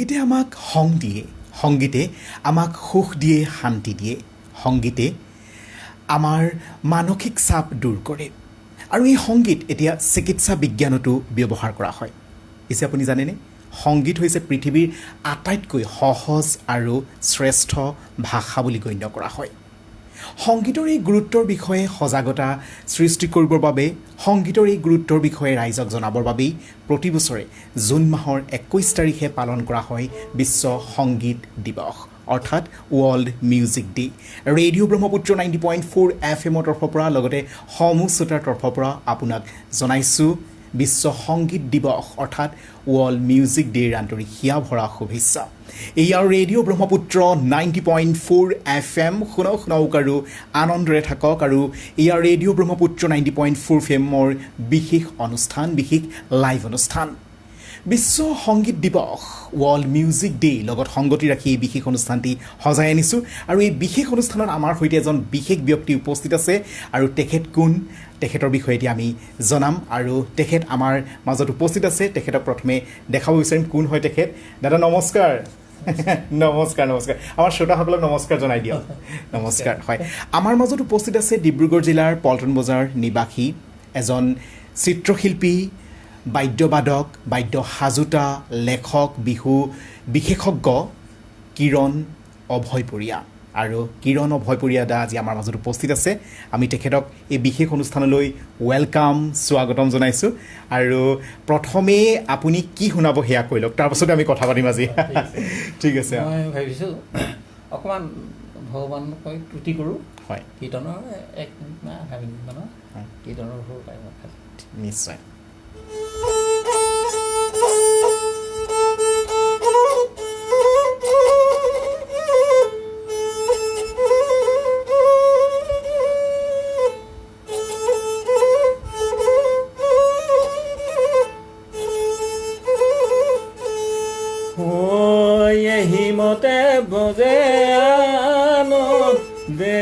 সংগীতে আমাক সং দিয়ে, সংগীতে আমাক সুখ দিয়ে, শান্তি দিয়ে, সংগীতে আমাৰ মানসিক চাপ দূৰ কৰে আৰু এই সংগীত এতিয়া চিকিৎসা বিজ্ঞানতো ব্যৱহাৰ কৰা হয়। পিছে আপুনি জানেনে, সংগীত হৈছে পৃথিৱীৰ আটাইতকৈ সহজ আৰু শ্ৰেষ্ঠ ভাষা বুলি গণ্য কৰা হয়। সংগীতৰ এই গুৰুত্বৰ বিষয়ে সজাগতা সৃষ্টি কৰিবৰ বাবে, সংগীতৰ এই গুৰুত্বৰ বিষয়ে ৰাইজক জনাবৰ বাবেই প্ৰতি বছৰে জুন মাহৰ 21 তাৰিখে পালন কৰা হয় বিশ্ব সংগীত দিৱস, অৰ্থাৎ world music day. Radio' Brahmaputra 90.4 FM-ৰ তৰফৰ পৰা লগতে সমূহ শ্ৰোতাৰ তৰফৰ পৰা আপোনাক জনাইছোঁ বিশ্ব সংগীত দিৱস অৰ্থাৎ ৱৰ্ল্ড মিউজিক ডেৰ আন্তৰিক হিয়া ভৰা শুভেচ্ছা। এয়া ৰেডিঅ' ব্ৰহ্মপুত্ৰ 90.4 FM, শুনাওক আৰু আনন্দৰে থাকক। আৰু এয়া ৰেডিঅ' ব্ৰহ্মপুত্ৰ 90.4 FM-ৰ বিশেষ অনুষ্ঠান, বিশেষ লাইভ অনুষ্ঠান বিশ্ব সংগীত দিৱস ৱৰ্ল্ড মিউজিক ডে লগত সংগতি ৰাখি এই বিশেষ অনুষ্ঠানটি সজাই আনিছোঁ। আৰু এই বিশেষ অনুষ্ঠানত আমাৰ সৈতে এজন বিশেষ ব্যক্তি উপস্থিত আছে আৰু তেখেত কোন, তেখেতৰ বিষয়ে এতিয়া আমি জনাম। আৰু তেখেত আমাৰ মাজত উপস্থিত আছে, তেখেতক প্ৰথমে দেখাব বিচাৰিম কোন হয় তেখেত। দাদা নমস্কাৰ। নমস্কাৰ। আমাৰ শ্ৰোতাসকলক নমস্কাৰ জনাই দিয়ক। নমস্কাৰ। হয়, আমাৰ মাজত উপস্থিত আছে ডিব্ৰুগড় জিলাৰ পল্টন বজাৰ নিবাসী এজন চিত্ৰশিল্পী, বাদ্যবাদক, বাদ্য সাজোতা, লেখক, বিহু বিশেষজ্ঞ কিৰণ অভয়পুৰীয়া। আৰু কিৰণ অভয়পুৰীয়া দা আজি আমাৰ মাজত উপস্থিত আছে। আমি তেখেতক এই বিশেষ অনুষ্ঠানলৈ ৱেলকাম, স্বাগতম জনাইছোঁ। আৰু প্ৰথমে আপুনি কি শুনাব সেয়া কৈ লওক, তাৰপাছতে আমি কথা পাতিম আজি। ঠিক আছে। মই ভাবিছোঁ অকণমান ভগৱানক কৈ ত্ৰুটি কৰোঁ। হয়, কীৰ্তনৰ 1 মিনিট বা আধা মিনিটমানৰ কীৰ্তনৰ সুৰ পাই। নিশ্চয়। হিমতে বজে আনন্দে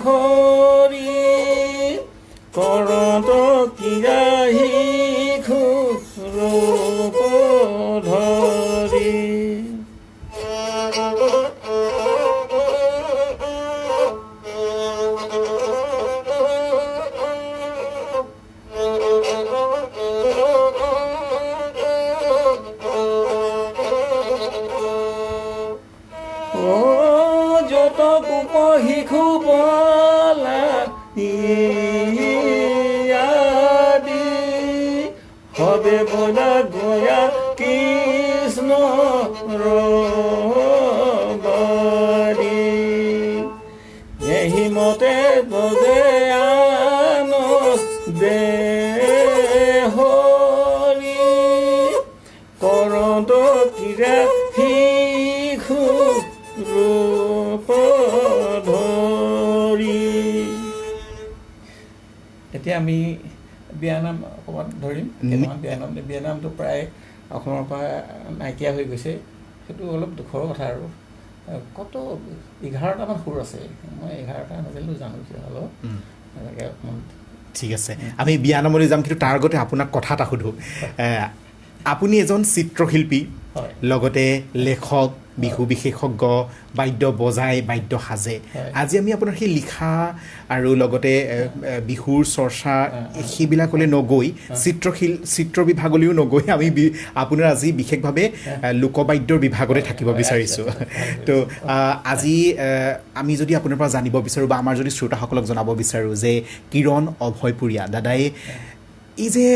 হৰি কৰত কিৰাহি ৰূপ ধৰি। যত কোপ শিশু বলা আদি হবে বলা গয়া কৃষ্ণ ৰবাৰী। এহিমতে বজে আনন্দে হৰি কৰত কিৰা শিশু ৰূপ ধৰি। এতিয়া আমি বিয়ানাম অকণমান ধৰিম। বিয়ানামটো প্ৰায় অসমৰ পৰা নাইকিয়া হৈ গৈছে, সেইটো অলপ দুখৰ কথা। আৰু কত 11টামান সুৰ আছে, মই 11টা নাজানিলেও জানো কিয় হ'লেও এনেকৈ অকণমান। ঠিক আছে, আমি বিয়ানামলৈ যাম, কিন্তু তাৰ আগতে আপোনাক কথা এটা সোধোঁ। আপুনি এজন চিত্ৰশিল্পী, লগতে লেখক, বিহু বিশেষজ্ঞ, বাদ্য বজাই, বাদ্য সাজে। আজি আমি আপোনাৰ সেই লিখা আৰু লগতে বিহুৰ চৰ্চা সেইবিলাকলৈ নগৈ, চিত্ৰ বিভাগলৈও নগৈ আমি আপোনাৰ আজি বিশেষভাৱে লোকবাদ্যৰ বিভাগতে থাকিব বিচাৰিছোঁ। তো আজি আমি যদি আপোনাৰ পৰা জানিব বিচাৰোঁ বা আমাৰ যদি শ্ৰোতাসকলক জনাব বিচাৰোঁ যে কিৰণ অভয়পুৰীয়া দাদাই এই যে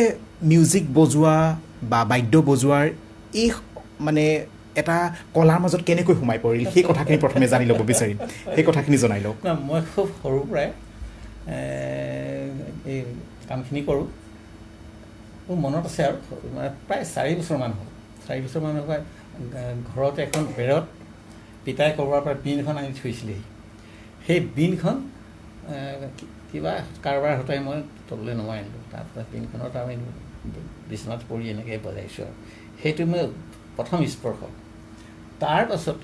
মিউজিক বজোৱা বা বাদ্য বজোৱাৰ এই মানে এটা কলাৰ মাজত কেনেকৈ সোমাই পৰিল, সেই কথাখিনি প্ৰথমে জানি ল'ব বিচাৰিম। সেই কথাখিনি জনাই লওক। মই খুব সৰুৰ পৰাই এই কামখিনি কৰোঁ। মোৰ মনত আছে আৰু মানে প্ৰায় 4 বছৰমান হ'ল। 4 বছৰমান হ'ল ঘৰত এখন বেৰত পিতাই ক'ৰবাৰ পৰা বিন এখন আনি থৈছিলেহি। সেই বিনখন কিবা কাৰোবাৰ হতাই মই তললৈ নমাই আনিলোঁ। তাৰপৰা বিনখনত আমি বিচনাত পৰি এনেকৈ বজাইছোঁ আৰু সেইটো মই প্ৰথম স্পৰ্শ। তাৰ পাছত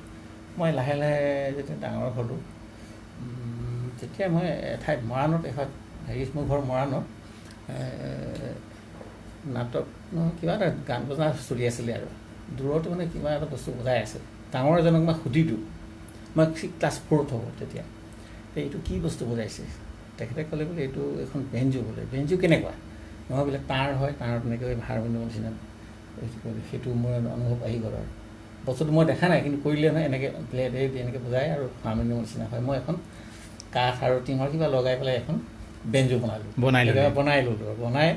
মই লাহে লাহে যেতিয়া ডাঙৰ হ'লোঁ, তেতিয়া মই এঠাইত মৰাণত মোৰ ঘৰ মৰাণত নাটক কিবা এটা গান বজনা চলি আছিলে আৰু দূৰত মানে কিবা এটা বস্তু বজাই আছে। ডাঙৰ এজনক মই সুধিলোঁ, মই ক্লাছ 4ত হ'ব তেতিয়া, এইটো কি বস্তু বজাইছে? তেখেতে ক'লে বোলে এইটো এখন বেঞ্জো বোলে। বেঞ্জো কেনেকুৱা? নহয় বোলে তাঁৰ হয়, তাঁৰত তেনেকৈ হাৰমনিয়ামৰ নিচিনা সেইটো মোৰ অনুভৱ আহি গ'ল। আৰু বস্তুটো মই দেখা নাই, কিন্তু কৰিলে নহয় এনেকৈ প্লেটে এনেকৈ বজাই আৰু হাৰমনিয়ামৰ নিচিনা হয়। মই এখন কাঠ আৰু টিঙৰ কিবা লগাই পেলাই এখন বেঞ্জো বনালোঁ, বনাই ল'লোঁ, বনাই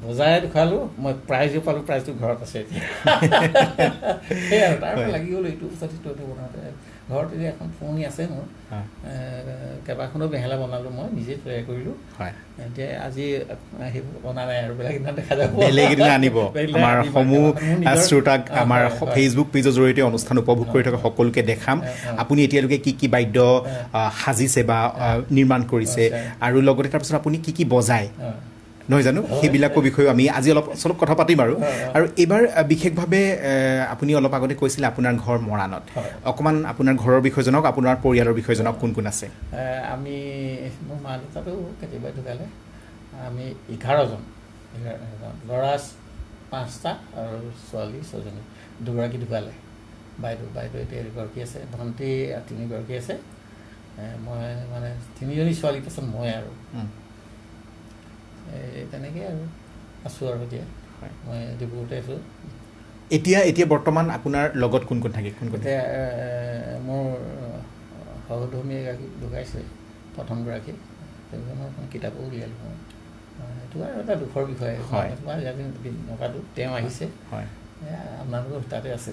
বজাই দেখুৱালোঁ। মই প্ৰাইজো পালোঁ, প্ৰাইজটো ঘৰত আছে এতিয়া। সেয়াই আৰু তাৰপৰা লাগি গ'লোঁ এইটো এইটো বনাওঁতে। ঘৰত এতিয়া এখন পুৰণি আছে মোৰ, কেইবাখনো বেহেলা বনালোঁ, মই নিজে তৈয়াৰ কৰিলোঁ। এতিয়া আজি সেইবোৰ বনা নাই আৰু বেলেগ দিনা দেখা যাব, বেলেগ এদিন আনিব। আমাৰ সমূহ শ্ৰোতাক আমাৰ ফেচবুক পেজৰ জৰিয়তে অনুষ্ঠান উপভোগ কৰি থকা সকলোকে দেখাম আপুনি এতিয়ালৈকে কি কি বাদ্য সাজিছে বা নিৰ্মাণ কৰিছে, আৰু লগতে তাৰপিছত আপুনি কি কি বজায় নহয় জানো, সেইবিলাকৰ বিষয়েও আমি আজি অলপ চলপ কথা পাতিম। আৰু এইবাৰ বিশেষভাৱে আপুনি অলপ আগতে কৈছিলে আপোনাৰ ঘৰ মৰাণত। অকণমান আপোনাৰ ঘৰৰ বিষয়ে জনাওক, আপোনাৰ পৰিয়ালৰ বিষয়ে জনাওক, কোন কোন আছে? আমি মোৰ মা দেউতাটো কেতিয়াবা ঢুকালে। আমি 11জন, ল'ৰা 5টা আৰু ছোৱালী 6জনী। 2গৰাকী ঢুকালে। বাইদেউ এতিয়া 2গৰাকী আছে, ভণ্টি 3গৰাকী আছে। মই মানে 3জনী ছোৱালী, পাছত মই আৰু তেনেকৈ আৰু আছোঁ আৰু এতিয়া মই ডিব্ৰুগড়তে আছোঁ। এতিয়া বৰ্তমান আপোনাৰ লগত কোন কোন থাকে? এতিয়া মোৰ সহধৰ্মী এগৰাকী ঢুকাইছে, প্ৰথমগৰাকী, তেওঁজনৰ এখন কিতাপো উলিয়ালোঁ মই। সেইটো আৰু এটা দুখৰ বিষয়। নকাটো তেওঁ আহিছে, আপোনালোকৰ তাতে আছে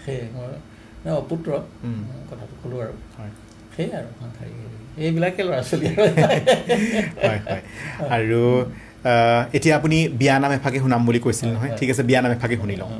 সেয়ে মই অপুত্ৰ কথাটো ক'লোঁ আৰু সেয়াই আৰু এইবিলাকে ল'ৰা ছোৱালী। আৰু এতিয়া আপুনি বিয়া নাম এফাকে শুনাম বুলি কৈছিল নহয়, ঠিক আছে, বিয়া নাম এফাকে শুনি লওঁ।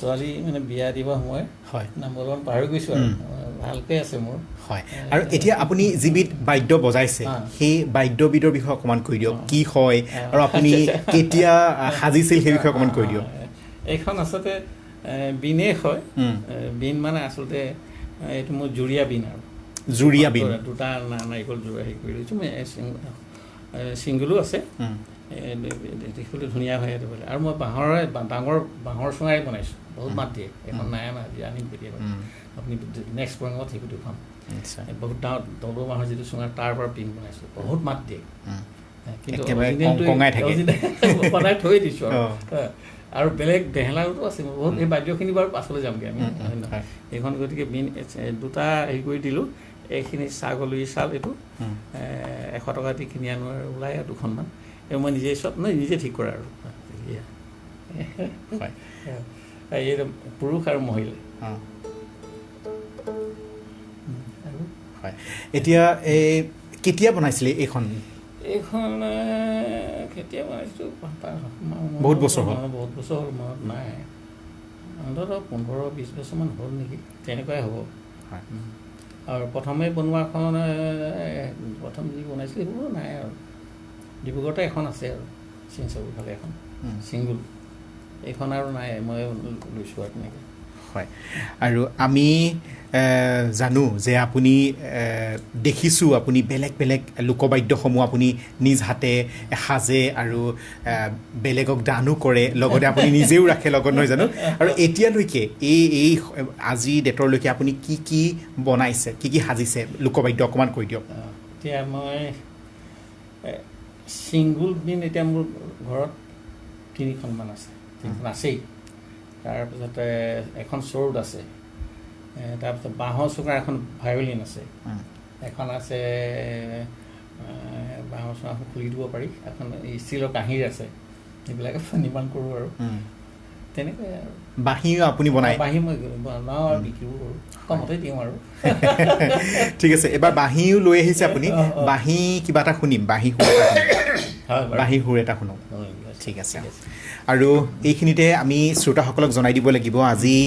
ছোৱালী মানে বিয়া দিব সময় নাম অলপমান পাহৰি গৈছোঁ আৰু ভালকৈ আছে মোৰ। হয়, আৰু এতিয়া আপুনি যিবিধ বাদ্য বজাইছে সেই বাদ্যবিধৰ বিষয়ে অকণমান কৈ দিয়ক, কি হয় আৰু আপুনি কেতিয়া সাজিছিল সেই বিষয়ে অকণমান কৈ দিয়ক। এইখন আচলতে বিনেশ হয় বিন মানে আচলতে এইটো মোৰ জুৰীয়া বিন আৰু জুৰীয়া বিন দুটা নাৰিকল জোৰা হেৰি কৰি লৈছোঁ ছিংগুলো আছে দেখিবলৈ ধুনীয়া হয় সেইটো বোলে আৰু মই ডাঙৰ বাঁহৰ চুঙাৰে বনাইছোঁ বহুত মাত দিয়ে এখন নাই আমাৰ আনিম কেতিয়াবা আপুনি নেক্সট প্ৰগ্ৰামত সেইটো দেখুৱাম বহুত ডাঙৰ দলৰ বাঁহৰ যিটো চুঙা তাৰ পৰা পিন বনাইছোঁ বহুত মাত দিয়ে কিন্তু বনাই থৈ দিছোঁ আৰু বেলেগ বেহেলাৰোতো আছে বহুত এই বাদ্যখিনি বাৰু পাছলৈ যামগৈ আমি এইখন গতিকে বিন দুটা হেৰি কৰি দিলোঁ এইখিনি ছাগলীৰ ছাল এইটো 100 টকা দি কিনি আনো আৰু ওলাই আৰু দুখনমান এই মই নিজে চব নিজে ঠিক কৰা আৰু এই পুৰুষ আৰু মহিলা এতিয়া কেতিয়া বনাইছিলে এইখন কেতিয়া বনাইছোঁ বহুত বছৰ হ'ল মনত নাই অন্ততঃ 15-20 বছৰমান হ'ল নেকি তেনেকুৱাই হ'ব আৰু প্ৰথমে বনোৱাখন প্ৰথম যি বনাইছিলোঁ সেইবোৰ নাই আৰু ডিব্ৰুগড়তে এখন আছে আৰু চিংচবুৰফালে এখন ছিংগুল এইখন আৰু নাই মই লৈছোঁ আৰু তেনেকৈ হয় আৰু আমি জানো যে আপুনি দেখিছোঁ আপুনি বেলেগ বেলেগ লোকবাদ্যসমূহ আপুনি নিজ হাতে সাজে আৰু বেলেগক দানো কৰে লগতে আপুনি নিজেও ৰাখে লগত নহয় জানো আৰু এতিয়ালৈকে এই আজি ডেটৰলৈকে আপুনি কি কি বনাইছে কি কি সাজিছে লোকবাদ্য অকণমান কৈ দিয়ক এতিয়া মই ছিংগুল বিন এতিয়া মোৰ ঘৰত 3খনমান আছে 3খন আছেই তাৰপিছতে এখন চৰুত আছে তাৰপিছত বাঁহৰ চুঙাৰ এখন ভায়লিন আছে এখন আছে বাঁহৰ চুঙাখন খুলি দিব পাৰি এখন ষ্টীলৰ কাঁহীৰ আছে সেইবিলাকে নিৰ্মাণ কৰোঁ আৰু তেনেকৈ আৰু বাঁহীও আপুনি বনায় বাঁহী মই বনাওঁ আৰু বিক্ৰীও কৰোঁ কমতে দিওঁ আৰু ঠিক আছে এবাৰ বাঁহীও লৈ আহিছে আপুনি বাঁহী কিবা এটা শুনিম বাঁহী সুৰ এটা শুনক ঠিক আছে আৰু এইখিনিতে আমি শ্ৰোতাসকলক জনাই দিব লাগিব আজি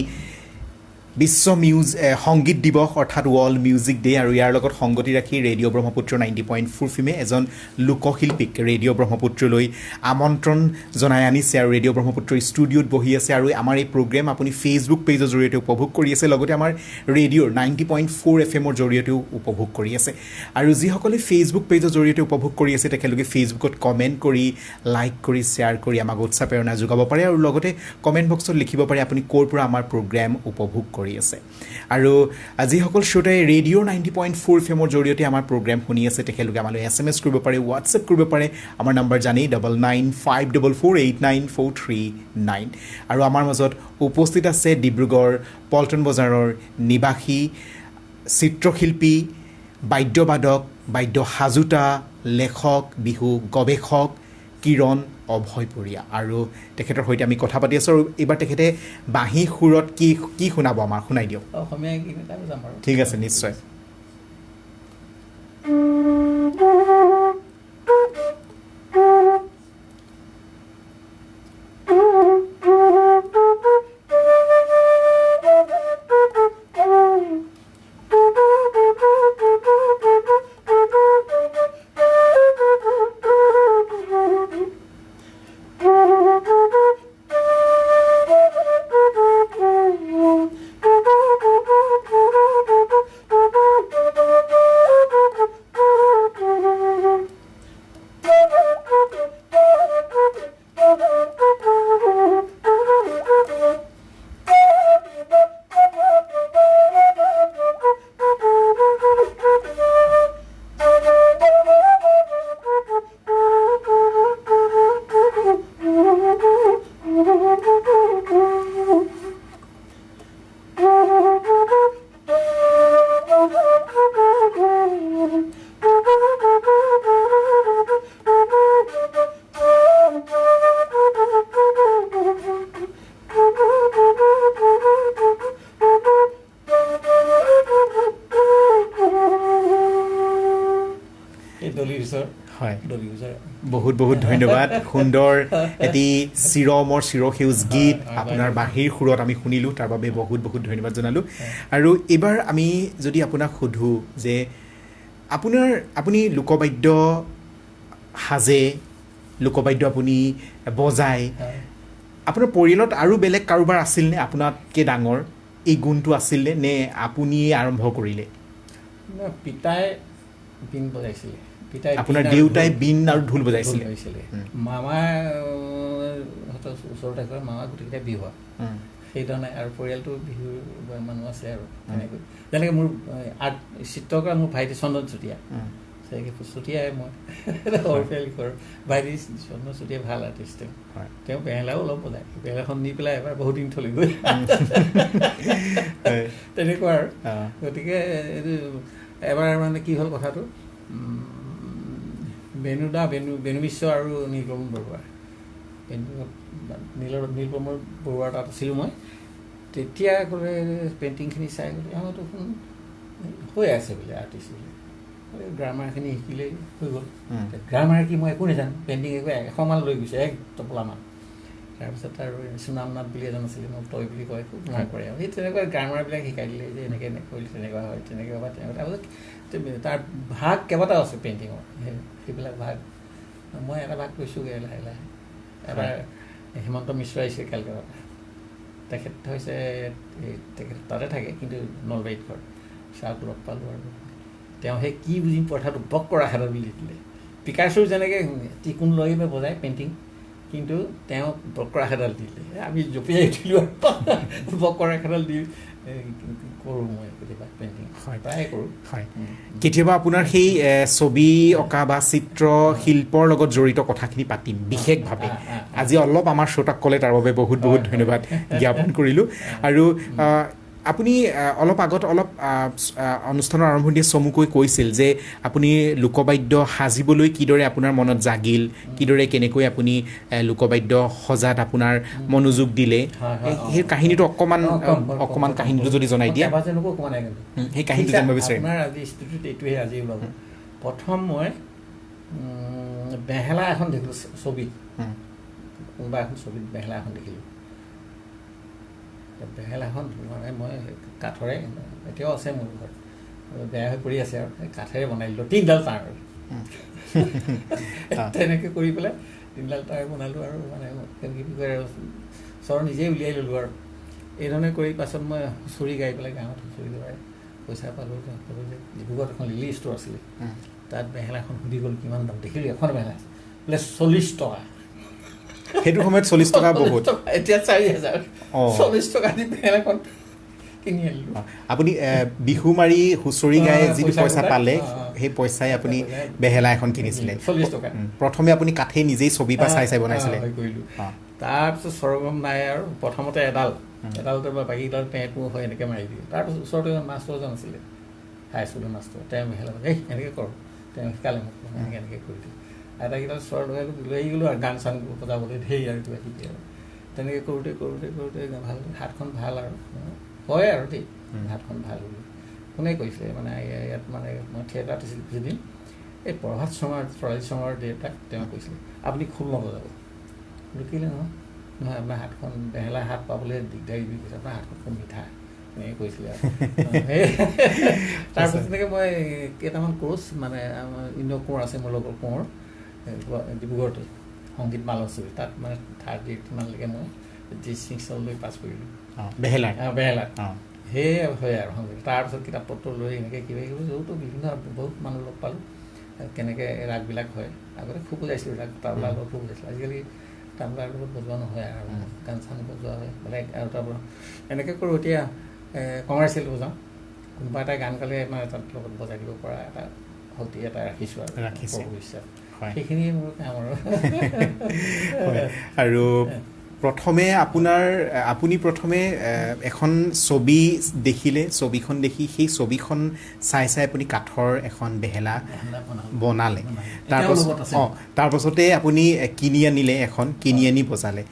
বিশ্ব সংগীত দিৱস অৰ্থাৎ ৱৰ্ল্ড মিউজিক ডে আৰু ইয়াৰ লগত সংগতি ৰাখি ৰেডিঅ' ব্ৰহ্মপুত্ৰ 90.4 ফিমে এজন লোকশিল্পীক ৰেডিঅ' ব্ৰহ্মপুত্ৰলৈ আমন্ত্ৰণ জনাই আনিছে আৰু ৰেডিঅ' ব্ৰহ্মপুত্ৰৰ ষ্টুডিঅ'ত বহি আছে আৰু আমাৰ এই প্ৰগ্ৰেম আপুনি ফেচবুক পেজৰ জৰিয়তে উপভোগ কৰি আছে লগতে আমাৰ ৰেডিঅ'ৰ 90.4 FM জৰিয়তেও উপভোগ কৰি আছে আৰু যিসকলে ফেচবুক পেজৰ জৰিয়তে উপভোগ কৰি আছে তেখেতলোকে ফেচবুকত কমেণ্ট কৰি লাইক কৰি শ্বেয়াৰ কৰি আমাক উৎসাহ প্ৰেৰণা যোগাব পাৰে আৰু লগতে কমেণ্ট বক্সত লিখিব পাৰে আপুনি ক'ৰ পৰা আমাৰ প্ৰগ্ৰেম উপভোগ কৰি আছে আৰু যিসকল শ্ৰোতাই ৰেডিঅ' 90.4 ফেমৰ জৰিয়তে আমাৰ প্ৰগ্ৰেম শুনি আছে তেখেতলোকে আমালৈ SMS কৰিব পাৰে হোৱাটছএপ কৰিব পাৰে আমাৰ নম্বৰ জানেই 9954489439 আৰু আমাৰ মাজত উপস্থিত আছে ডিব্ৰুগড় পল্টন বজাৰৰ নিবাসী চিত্ৰশিল্পী বাদ্যবাদক বাদ্য সাজোতা লেখক বিহু গৱেষক কিৰণ অভয়পুৰীয়া আৰু তেখেতৰ সৈতে আমি কথা পাতি আছোঁ আৰু এইবাৰ তেখেতে বাঁহী সুৰত কি শুনাব আমাৰ শুনাই দিয়ক অসমীয়া গীত এটা যাম আৰু ঠিক আছে নিশ্চয় হয় বহুত বহুত ধন্যবাদ সুন্দৰ এটি চিৰমৰ চিৰসেউজ গীত আপোনাৰ বাঁহীৰ সুৰত আমি শুনিলোঁ তাৰ বাবে বহুত বহুত ধন্যবাদ জনালোঁ আৰু এইবাৰ আমি যদি আপোনাক সোধোঁ যে আপুনি লোকবাদ্য সাজে লোকবাদ্য আপুনি বজায় আপোনাৰ পৰিয়ালত আৰু বেলেগ কাৰোবাৰ আছিলনে আপোনাতকৈ ডাঙৰ এই গুণটো আছিলনে নে আপুনিয়ে আৰম্ভ কৰিলে? পিতাই বীণ বজাইছিলে। পিতাই আপোনাৰ দেউতাই বীণ আৰু ঢোল বজাইছিলে। মামাৰ ওচৰতে কৰে, মামা গোটেইকেইটা বিহুৱা সেইধৰণে, আৰু পৰিয়ালটো বিহুৰ মানুহ আছে আৰু তেনেকৈ। যেনেকৈ মোৰ চিত্ৰকাৰ মোৰ ভাইটি চন্দন চুতীয়া, চুতীয়াই মই সৰুতে লিখোঁ। ভাইটি চন্দন চুতীয়া ভাল আৰ্টিষ্ট, তেওঁ বেহেলাও অলপ বজায়। বেহেলাখন নি পেলাই এবাৰ বহুত দিন থ'লে গৈ তেনেকুৱা আৰু। গতিকে এইটো এবাৰ মানে কি হ'ল কথাটো, বেণু মিশ্ৰ আৰু নীলপৱন বৰুৱা, নীলপৱন বৰুৱাৰ তাত আছিলোঁ মই। তেতিয়া গ'লে পেইণ্টিংখিনি চাই গ'লে আমাৰতো হৈ আছে বোলে আৰ্টিষ্ট বোলে, গ্ৰামাৰখিনি শিকিলেই হৈ গ'ল। গ্ৰামাৰ কি মই একো নাজানো, পেইণ্টিং একো 100 মান লৈ গৈছে, 1 টোপোলামান। তাৰপিছত আৰু সুনামনাথ বুলি এজন আছিলে, মোক তই বুলি কয়, খুব মনত পৰে আৰু। সেই তেনেকুৱা গ্ৰামাৰবিলাক শিকাই দিলে যে এনেকৈ কৰিলে তেনেকুৱা হয়, তেনেকৈ বা তেনেকুৱা। তাৰপিছত তাৰ ভাগ কেইবাটাও আছে পেইণ্টিঙৰ, সেইবিলাক ভাগ মই এটা ভাগ কৈছোঁগৈ লাহে লাহে। এবাৰ হিমন্ত মিশ্ৰ আহিছে কেলকাতাত, তেখেত হৈছে তেখেত তাতে থাকে কিন্তু নলবাৰীত ঘৰ। চাওক লগ পালোঁ আৰু তেওঁ সেই কি বুজি কথাটো বক কৰা হাতত বুলি দিলে। পিকাচোৰ যেনেকৈ টিকুন লৈ বজায় পেইণ্টিং, কিন্তু তেওঁ বক্ৰা খেদাল দিলে, আমি জঁপিয়াই উঠিলোঁ আৰু বক্ৰা খেদাল দি কৰোঁ মই কেতিয়াবা পেইণ্টিং, প্ৰায় কৰোঁ। হয়, কেতিয়াবা আপোনাৰ সেই ছবি অঁকা বা চিত্ৰ শিল্পৰ লগত জড়িত কথাখিনি পাতিম বিশেষভাৱে। আজি অলপ আমাৰ শ্ৰোতাক ক'লে তাৰ বাবে বহুত বহুত ধন্যবাদ জ্ঞাপন কৰিলোঁ। আৰু আপুনি অলপ আগত অনুষ্ঠানৰ আৰম্ভণিতে চমুকৈ কৈছিল যে আপুনি লোকবাদ্য সাজিবলৈ কিদৰে আপোনাৰ মনত জাগিল, কিদৰে কেনেকৈ আপুনি লোকবাদ্য সজাত আপোনাৰ মনোযোগ দিলে, সেই কাহিনীটো অকণমান কাহিনীটো যদি জনাই দিয়ে। সেই কাহিনীটো জানিব বিচাৰিম। আপোনাৰ আজি স্থিতিত এইটোহে আজি ওলাব। প্ৰথম মই বেহেলা এখন দেখিলোঁ ছবিত, কোনোবা এখন ছবিত বেহেলা এখন দেখিলোঁ। বেহেলাখন মানে মই কাঠৰে, এতিয়াও আছে মোৰ ঘৰত, বেয়া হৈ পৰি আছে আৰু কাঠেৰে বনাই দিলোঁ, 3ডাল তাঁৰ তেনেকৈ কৰি পেলাই 3ডাল তাঁৰ বনালোঁ আৰু মানে কি কয় আৰু চৰ নিজেই উলিয়াই ল'লোঁ আৰু এইধৰণে কৰি। পাছত মই হুঁচৰি গাই পেলাই গাঁৱত হুঁচৰি গাই পইচা পালোঁ। যে ডিব্ৰুগড়ত এখন লিলি ষ্ট'ৰ আছিলে, তাত বেহেলাখন সুধি গ'ল কিমান দাম, দেখিলোঁ এখন বেহেলা বোলে 40 টকা। সেইটো সময়ত 40 টকা বহুত, এতিয়া 4000। 40 টকা দি বেহেলাখন কিনি আনিলোঁ। আপুনি বিহু মাৰি হুঁচৰি গাই যিটো পইচা পালে, সেই পইচাই আপুনি বেহেলা এখন কিনিছিলে। 40 টকা। প্ৰথমে আপুনি কাঠেই নিজেই ছবি বা চাই বনাইছিলে? কৰিলোঁ। তাৰপিছত সৰগম নাই আৰু প্ৰথমতে এডালতে বা বাকীডাল পেঁট মোৰ হয় এনেকৈ মাৰি দিলোঁ। তাৰপিছত ওচৰতে মাষ্টৰ এজন আছিলে, হাইস্কুলৰ মাষ্টৰ, তেওঁ বেহেলা এনেকৈ কৰোঁ, তেওঁ শিকালে মোক, এনেকৈ কৰি দিওঁ। আটাইকেইডাল চৰ লৈ গ'লোঁ আৰু গান চান বজাবলৈ ধেৰ আৰু কিবা কিবি আৰু তেনেকৈ কৰোঁতে ভাল, হাতখন ভাল আৰু হয় আৰু দেই, হাতখন ভাল বুলি কোনে কৈছে মানে ইয়াত মানে মই থিয়েটাৰত আছিলোঁ কিছুদিন, এই প্ৰভাত শৰ্মাৰ দেউতাক তেওঁ কৈছিলে আপুনি খোল নবজাব। লুকিলে নহয় আপোনাৰ হাতখন বেহেলা হাত পাবলৈ দিগদাৰী বুলি কৈছে, আপোনাৰ হাতখন খুব মিঠা এনেকৈ কৈছিলে আৰু। তাৰপিছত তেনেকৈ মই কেইটামান কোৰ্চ মানে ইণ্ড' কোঁৱৰ আছে মোৰ লগৰ কোঁৱৰ ডিব্ৰুগড়তে, সংগীত মালচী, তাত মানে 38 মানলৈকে মই ডিষ্টিংশ্যনলৈ পাছ কৰিলোঁ বেহেলাত। সেয়ে হয় আৰু সংগীত। তাৰপিছত কিতাপ পত্ৰ লৈ এনেকৈ কিবা কিবি য'তো বিভিন্ন বহুত মানুহ লগ পালোঁ, কেনেকৈ ৰাগবিলাক হয়। আগতে খুব বজাইছিলোঁ ৰাগ, তাবলাৰ লগত খুব বজাইছিলোঁ। আজিকালি তাবলাৰ লগত বজোৱা নহয় আৰু গান চান বজোৱা হয় বেলেগ আৰু তাবলা এনেকৈ কৰোঁ। এতিয়া কমাৰ্চিয়েল বজাওঁ, কোনোবা এটা গান গালে মানে তাত লগত বজাই দিব পৰা এটা শক্তি এটা ৰাখিছোঁ আৰু ভৱিষ্যত। সেইখিনি মোৰ কাম আৰু প্ৰথমে আপুনি প্ৰথমে এখন ছবি দেখিলে, ছবিখন দেখি সেই ছবিখন চাই আপুনি কাঠৰ এখন বেহেলা বনালে। তাৰপাছতে আপুনি কিনি আনিলে, এখন কিনি আনি বজালে।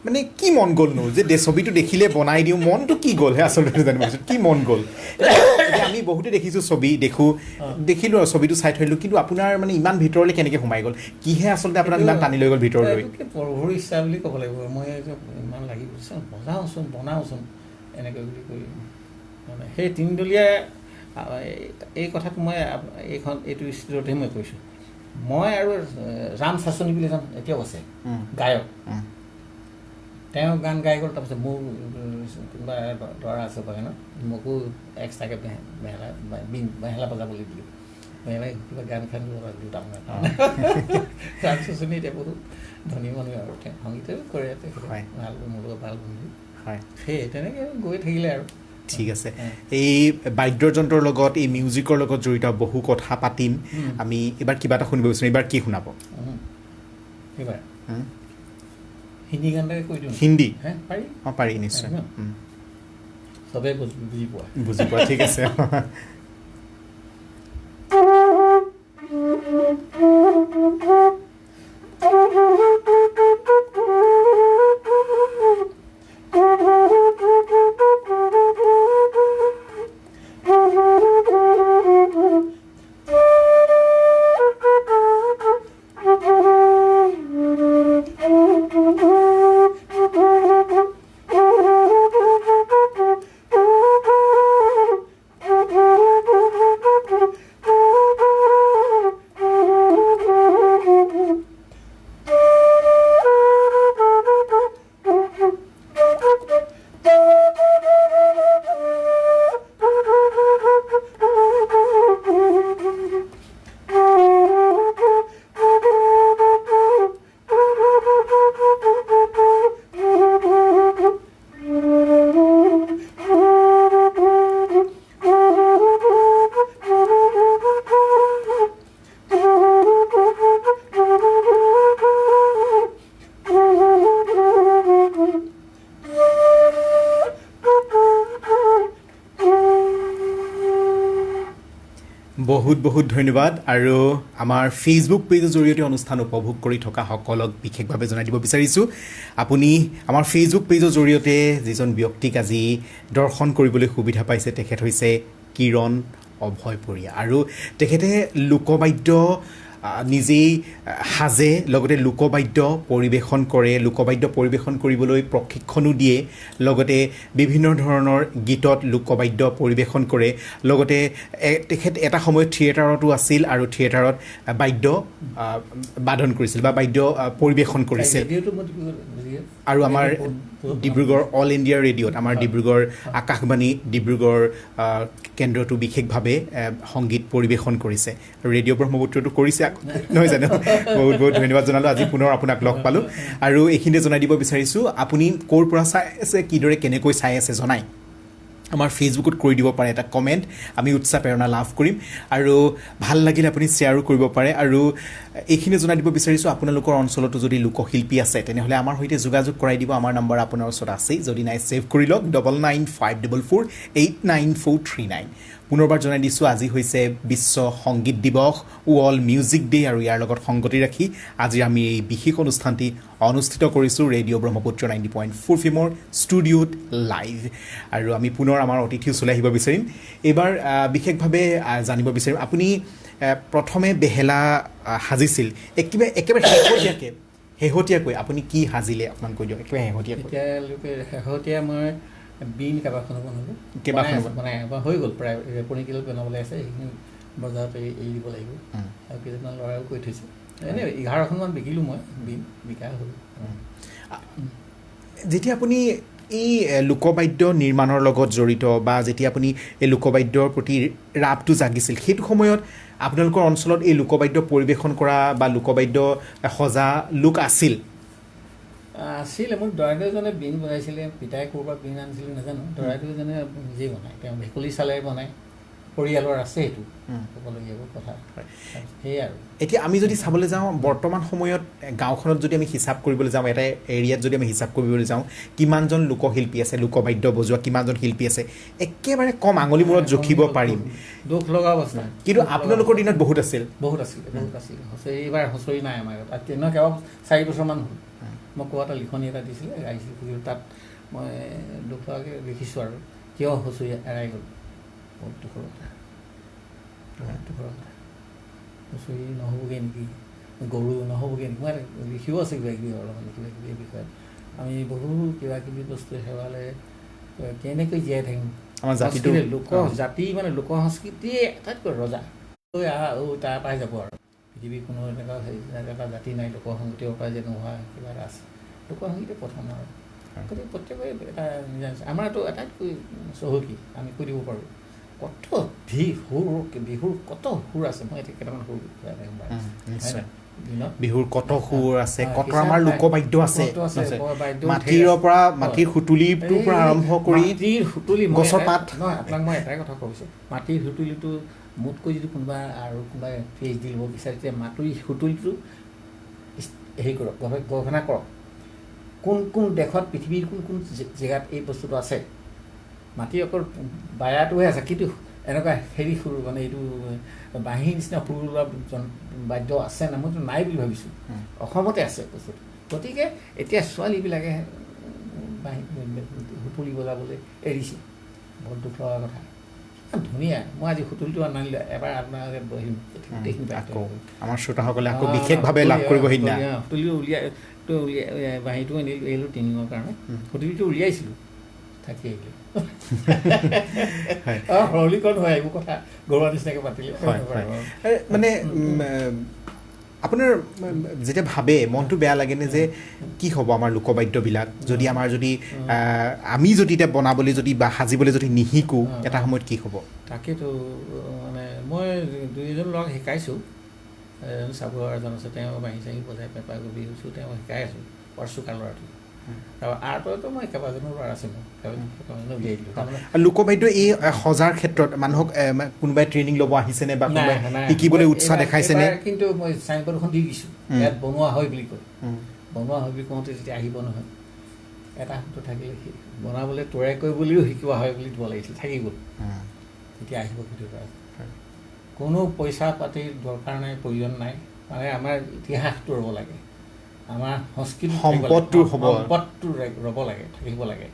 মানে কি মন গ'লনো যে ছবিটো দেখিলে বনাই দিওঁ, মনটো কি গ'লহে আচলতে জানিব পাৰিছোঁ, কি মন গ'ল? আমি বহুতে দেখিছোঁ, দেখিলোঁ আৰু ছবিটো চাই থৈ দিলোঁ, কিন্তু আপোনাৰ মানে ইমান ভিতৰলৈ কেনেকৈ সোমাই গ'ল, কিহে আচলতে আপোনাক ইমান টানি লৈ গ'ল ভিতৰলৈ? প্ৰভুৰ ইচ্ছা বুলি ক'ব লাগিব। মই ইমান লাগি গৈছোঁ, বনাওঁচোন এনেকৈ বুলি কৈ মানে সেই 3দলীয়া এই কথাটো মই এইটো ষ্টুডিঅ'তে মই কৈছোঁ। মই আৰু ৰাম চাচনি বুলি এজন এতিয়াও আছে গায়ক, তেওঁ গান গাই গ'ল তাৰপিছত মোৰ কোনোবা ল'ৰা আছে বাগানত মোকো এক্সট্ৰাকৈ বেহেলা বজাবলৈ দিলোঁ বেহেলা কিবা গান খান দুটামান তাৰপিছত শুনি এতিয়া বহুত ধনী মানুহ আৰু তেওঁ সংগীতেও কৰে ভাল মোৰ লগত ভাল বন্ধু সেই তেনেকৈ গৈ থাকিলে আৰু ঠিক আছে এই বাদ্যযন্ত্ৰৰ লগত এই মিউজিকৰ লগত জড়িত বহু কথা পাতিম আমি এইবাৰ কিবা এটা শুনিব বিচাৰিম এইবাৰ কি শুনাব এইবাৰ হিন্দী গান এটাকে কৈ দিওঁ হিন্দী পাৰি অঁ পাৰি নিশ্চয় চবেই বুজি পোৱা ঠিক আছে বহুত বহুত ধন্যবাদ আৰু আমাৰ ফেচবুক পেজৰ জৰিয়তে অনুষ্ঠান উপভোগ কৰি থকা সকলক বিশেষভাৱে জনাই দিব বিচাৰিছোঁ আপুনি আমাৰ ফেচবুক পেজৰ জৰিয়তে যিজন ব্যক্তিক আজি দৰ্শন কৰিবলৈ সুবিধা পাইছে তেখেত হৈছে কিৰণ অভয়পুৰীয়া আৰু তেখেতে লোকবাদ্য নিজেই সাজে লগতে লোকবাদ্য পৰিৱেশন কৰে লোকবাদ্য পৰিৱেশন কৰিবলৈ প্ৰশিক্ষণো দিয়ে লগতে বিভিন্ন ধৰণৰ গীতত লোকবাদ্য পৰিৱেশন কৰে লগতে তেখেত এটা সময়ত থিয়েটাৰতো আছিল আৰু থিয়েটাৰত বাদ্য বাদন কৰিছিল বা বাদ্য পৰিৱেশন কৰিছিল আৰু আমাৰ ডিব্ৰুগড় অল ইণ্ডিয়া ৰেডিঅ'ত আমাৰ ডিব্ৰুগড় আকাশবাণী ডিব্ৰুগড় কেন্দ্ৰটো বিশেষভাৱে সংগীত পৰিৱেশন কৰিছে ৰেডিঅ' ব্ৰহ্মপুত্ৰটো কৰিছে নহয় জানো বহুত বহুত ধন্যবাদ জনালোঁ আজি পুনৰ আপোনাক লগ পালোঁ আৰু এইখিনিতে জনাই দিব বিচাৰিছোঁ আপুনি ক'ৰ পৰা চাই আছে কিদৰে কেনেকৈ চাই আছে জনাই আমাৰ ফেচবুকত কৰি দিব পাৰে এটা কমেণ্ট আমি উৎসাহ প্ৰেৰণা লাভ কৰিম আৰু ভাল লাগিলে আপুনি শ্বেয়াৰো কৰিব পাৰে আৰু এইখিনি জনাই দিব বিচাৰিছোঁ আপোনালোকৰ অঞ্চলতো যদি লোকশিল্পী আছে তেনেহ'লে আমাৰ সৈতে যোগাযোগ কৰাই দিব আমাৰ নম্বৰ আপোনাৰ ওচৰত আছেই যদি নাই ছেভ কৰি লওক 9954489439 পুনৰবাৰ জনাই দিছোঁ আজি হৈছে বিশ্ব সংগীত দিৱস ৱৰ্ল্ড মিউজিক ডে আৰু ইয়াৰ লগত সংগতি ৰাখি আজি আমি এই বিশেষ অনুষ্ঠানটি অনুষ্ঠিত কৰিছোঁ ৰেডিঅ' ব্ৰহ্মপুত্ৰ 90.4 ফিমৰ ষ্টুডিঅ'ত লাইভ আৰু আমি পুনৰ আমাৰ অতিথি ওচৰলৈ আহিব বিচাৰিম এইবাৰ বিশেষভাৱে জানিব বিচাৰিম আপুনি প্ৰথমে বেহেলা সাজিছিল একেবাৰে শেহতীয়াকৈ আপুনি কি সাজিলে অকণমান কৈ দিয়ক একেবাৰে শেহতীয়া মই বিল কেইবাখনো বনাই হৈ গ'ল প্ৰায় ৰেপনিকেল বনাবলৈ আছে সেইখিনি বজাৰত এৰি দিব লাগিব আৰু কেইজনমান ল'ৰাও কৈ থৈছে এনেই 11খনমান বিকিলোঁ মই বিল বিকা হ'ল যেতিয়া আপুনি এই লোকবাদ্য নিৰ্মাণৰ লগত জড়িত বা যেতিয়া আপুনি এই লোকবাদ্যৰ প্ৰতি ৰাপটো জাগিছিল সেইটো সময়ত আপোনালোকৰ অঞ্চলত এই লোকবাদ্য পৰিৱেশন কৰা বা লোকবাদ্য সজা লোক আছিলে মোক দৰাটোজনে বিন বনাইছিলে পিতাই ক'ৰবাত বিন আনিছিলে নাজানো দৰাটোজনে নিজেই বনায় তেওঁ ভেকুলী চালেৰে বনায় পৰিয়ালৰ আছে সেইটো ক'বলগীয়া কথা সেয়াই আৰু এতিয়া আমি যদি চাবলৈ যাওঁ বৰ্তমান সময়ত গাঁওখনত যদি আমি হিচাপ কৰিবলৈ যাওঁ এটা এৰিয়াত যদি আমি হিচাপ কৰিবলৈ যাওঁ কিমানজন লোকশিল্পী আছে লোকবাদ্য বজোৱা কিমানজন শিল্পী আছে একেবাৰে কম আঙুলি মূৰত জুখিব পাৰিম দুখ লগা অৱস্থা কিন্তু আপোনালোকৰ দিনত বহুত আছিল এইবাৰ হুঁচৰি নাই আমাৰ তেনেকুৱা কেৱল 4 বছৰমান হ'ল মই কোৱা এটা লিখনি এটা দিছিলে গাইছিলোঁ তাত মই দুখ লগাকৈ লিখিছোঁ আৰু কিয় হুঁচৰি এৰাই গ'ল বহুত দুখৰ কথা হুঁচৰি নহ'বগৈ নেকি গৰু নহ'বগৈ নেকি মই লিখিও আছে কিবা কিবি অলপমান কিবা কিবি এই বিষয়ত আমি বহু কিবা কিবি বস্তু হেৰুৱালে কেনেকৈ জীয়াই থাকিম আমাৰ জাতিটো জাতি মানে লোক সংস্কৃতিয়ে আটাইতকৈ ৰজা তাৰ পৰাই যাব আৰু পৃথিৱীৰ কোনো এনেকুৱা এটা জাতি নাই লোকসংগীতৰ পৰা যে নোহোৱা কিবা এটা আছে লোকসংগীতে প্ৰথম আৰু গতিকে প্ৰত্যেকৰে এটা আমাৰতো আটাইতকৈ চহকী আমি কৈ দিব পাৰোঁ কত বিহুৰ কত সুৰ আছে মই এতিয়া কেইটামান সুৰ বিহুৰ কত সুৰ আছে কত আমাৰ লোকবাদ্য আছে মাটিৰ পৰা মাটিৰ সুতুলিটোৰ পৰা আৰম্ভ কৰি মাটিৰ সুতুলি গছৰ পাত নহয় আপোনাক মই এটাই কথা কৈছোঁ মাটিৰ সুতুলিটো মোতকৈ যদি কোনোবা আৰু কোনোবাই PhD ল'ব বিচাৰে তেতিয়া মাটিৰ সুতুলিটো হেৰি কৰক গৱেষণা কৰক কোন কোন দেশত পৃথিৱীৰ কোন কোন জেগাত এই বস্তুটো আছে মাটি অকল বায়াটোহে আছে কিন্তু এনেকুৱা হেৰি সুৰ মানে এইটো বাঁহীৰ নিচিনা সুৰ ওলোৱা বাদ্য আছে না মইতো নাই বুলি ভাবিছোঁ অসমতে আছে বস্তুটো গতিকে এতিয়া ছোৱালীবিলাকে বাঁহী সুতুলি বজাবলৈ এৰিছে বৰ দুখ লগা কথা ধুনীয়া মই আজি সুতুলিটো আনিলোঁ এবাৰ আপোনাৰ আগত বহিম গোটেইখিনি আমাৰ শ্ৰোতাসকলে আকৌ বিশেষভাৱে লাভ কৰিব সিদিনা সুতুলিটো উলিয়াই বাঁহীটো আনিলোঁ এৰিলোঁ ট্ৰেইনিঙৰ কাৰণে সুতুলিটো উলিয়াইছিলোঁ থাকি আহিলোঁ সৰলীকৰণ হয় এইবোৰ কথা গৌৰৱ নিচিনাকৈ পাতিলে মানে আপোনাৰ যেতিয়া ভাবে মনটো বেয়া লাগেনে যে কি হ'ব আমাৰ লোকবাদ্যবিলাক যদি আমাৰ যদি আমি যদি এতিয়া বনাবলৈ যদি বা সাজিবলৈ যদি নিশিকোঁ এটা সময়ত কি হ'ব তাকেতো মানে মই দুই এজন ল'ৰাক শিকাইছোঁ এজন চাবুৱাৰ এজন আছে তেওঁ বাঁহী চাহী বজাই পেঁপা গবি হৈছোঁ তেওঁ শিকাই আছোঁ বৰ চোকা ল'ৰাটো তাৰপৰা আৰ্টতো মই কেইবাজনো ল'ৰা আছে মোৰ উলিয়াই দিলোঁ তাৰমানে লোকবাদ্য এই সজাৰ ক্ষেত্ৰত মানুহক কোনোবাই ট্ৰেইনিং ল'ব আহিছেনে বা কোনোবাই শিকিবলৈ উৎসাহ দেখাইছেনে কিন্তু মই চাইনবোৰ্ড এখন দি দিছোঁ ইয়াত বনোৱা হয় বুলি কয় বনোৱা হয় বুলি কওঁতে যেতিয়া আহিব নহয় এটা শব্দ থাকিলে বনাবলৈ তৈয়াৰ কৰিবলৈও শিকোৱা হয় বুলি দিব লাগিছিল থাকি গ'ল তেতিয়া আহিব সেইটো কোনো পইচা পাতিৰ দৰকাৰ নাই প্ৰয়োজন নাই মানে আমাৰ ইতিহাসটো ৰ'ব লাগে আমাৰ সংস্কৃতি সম্পদটো ৰ'ব লাগে থাকিব লাগে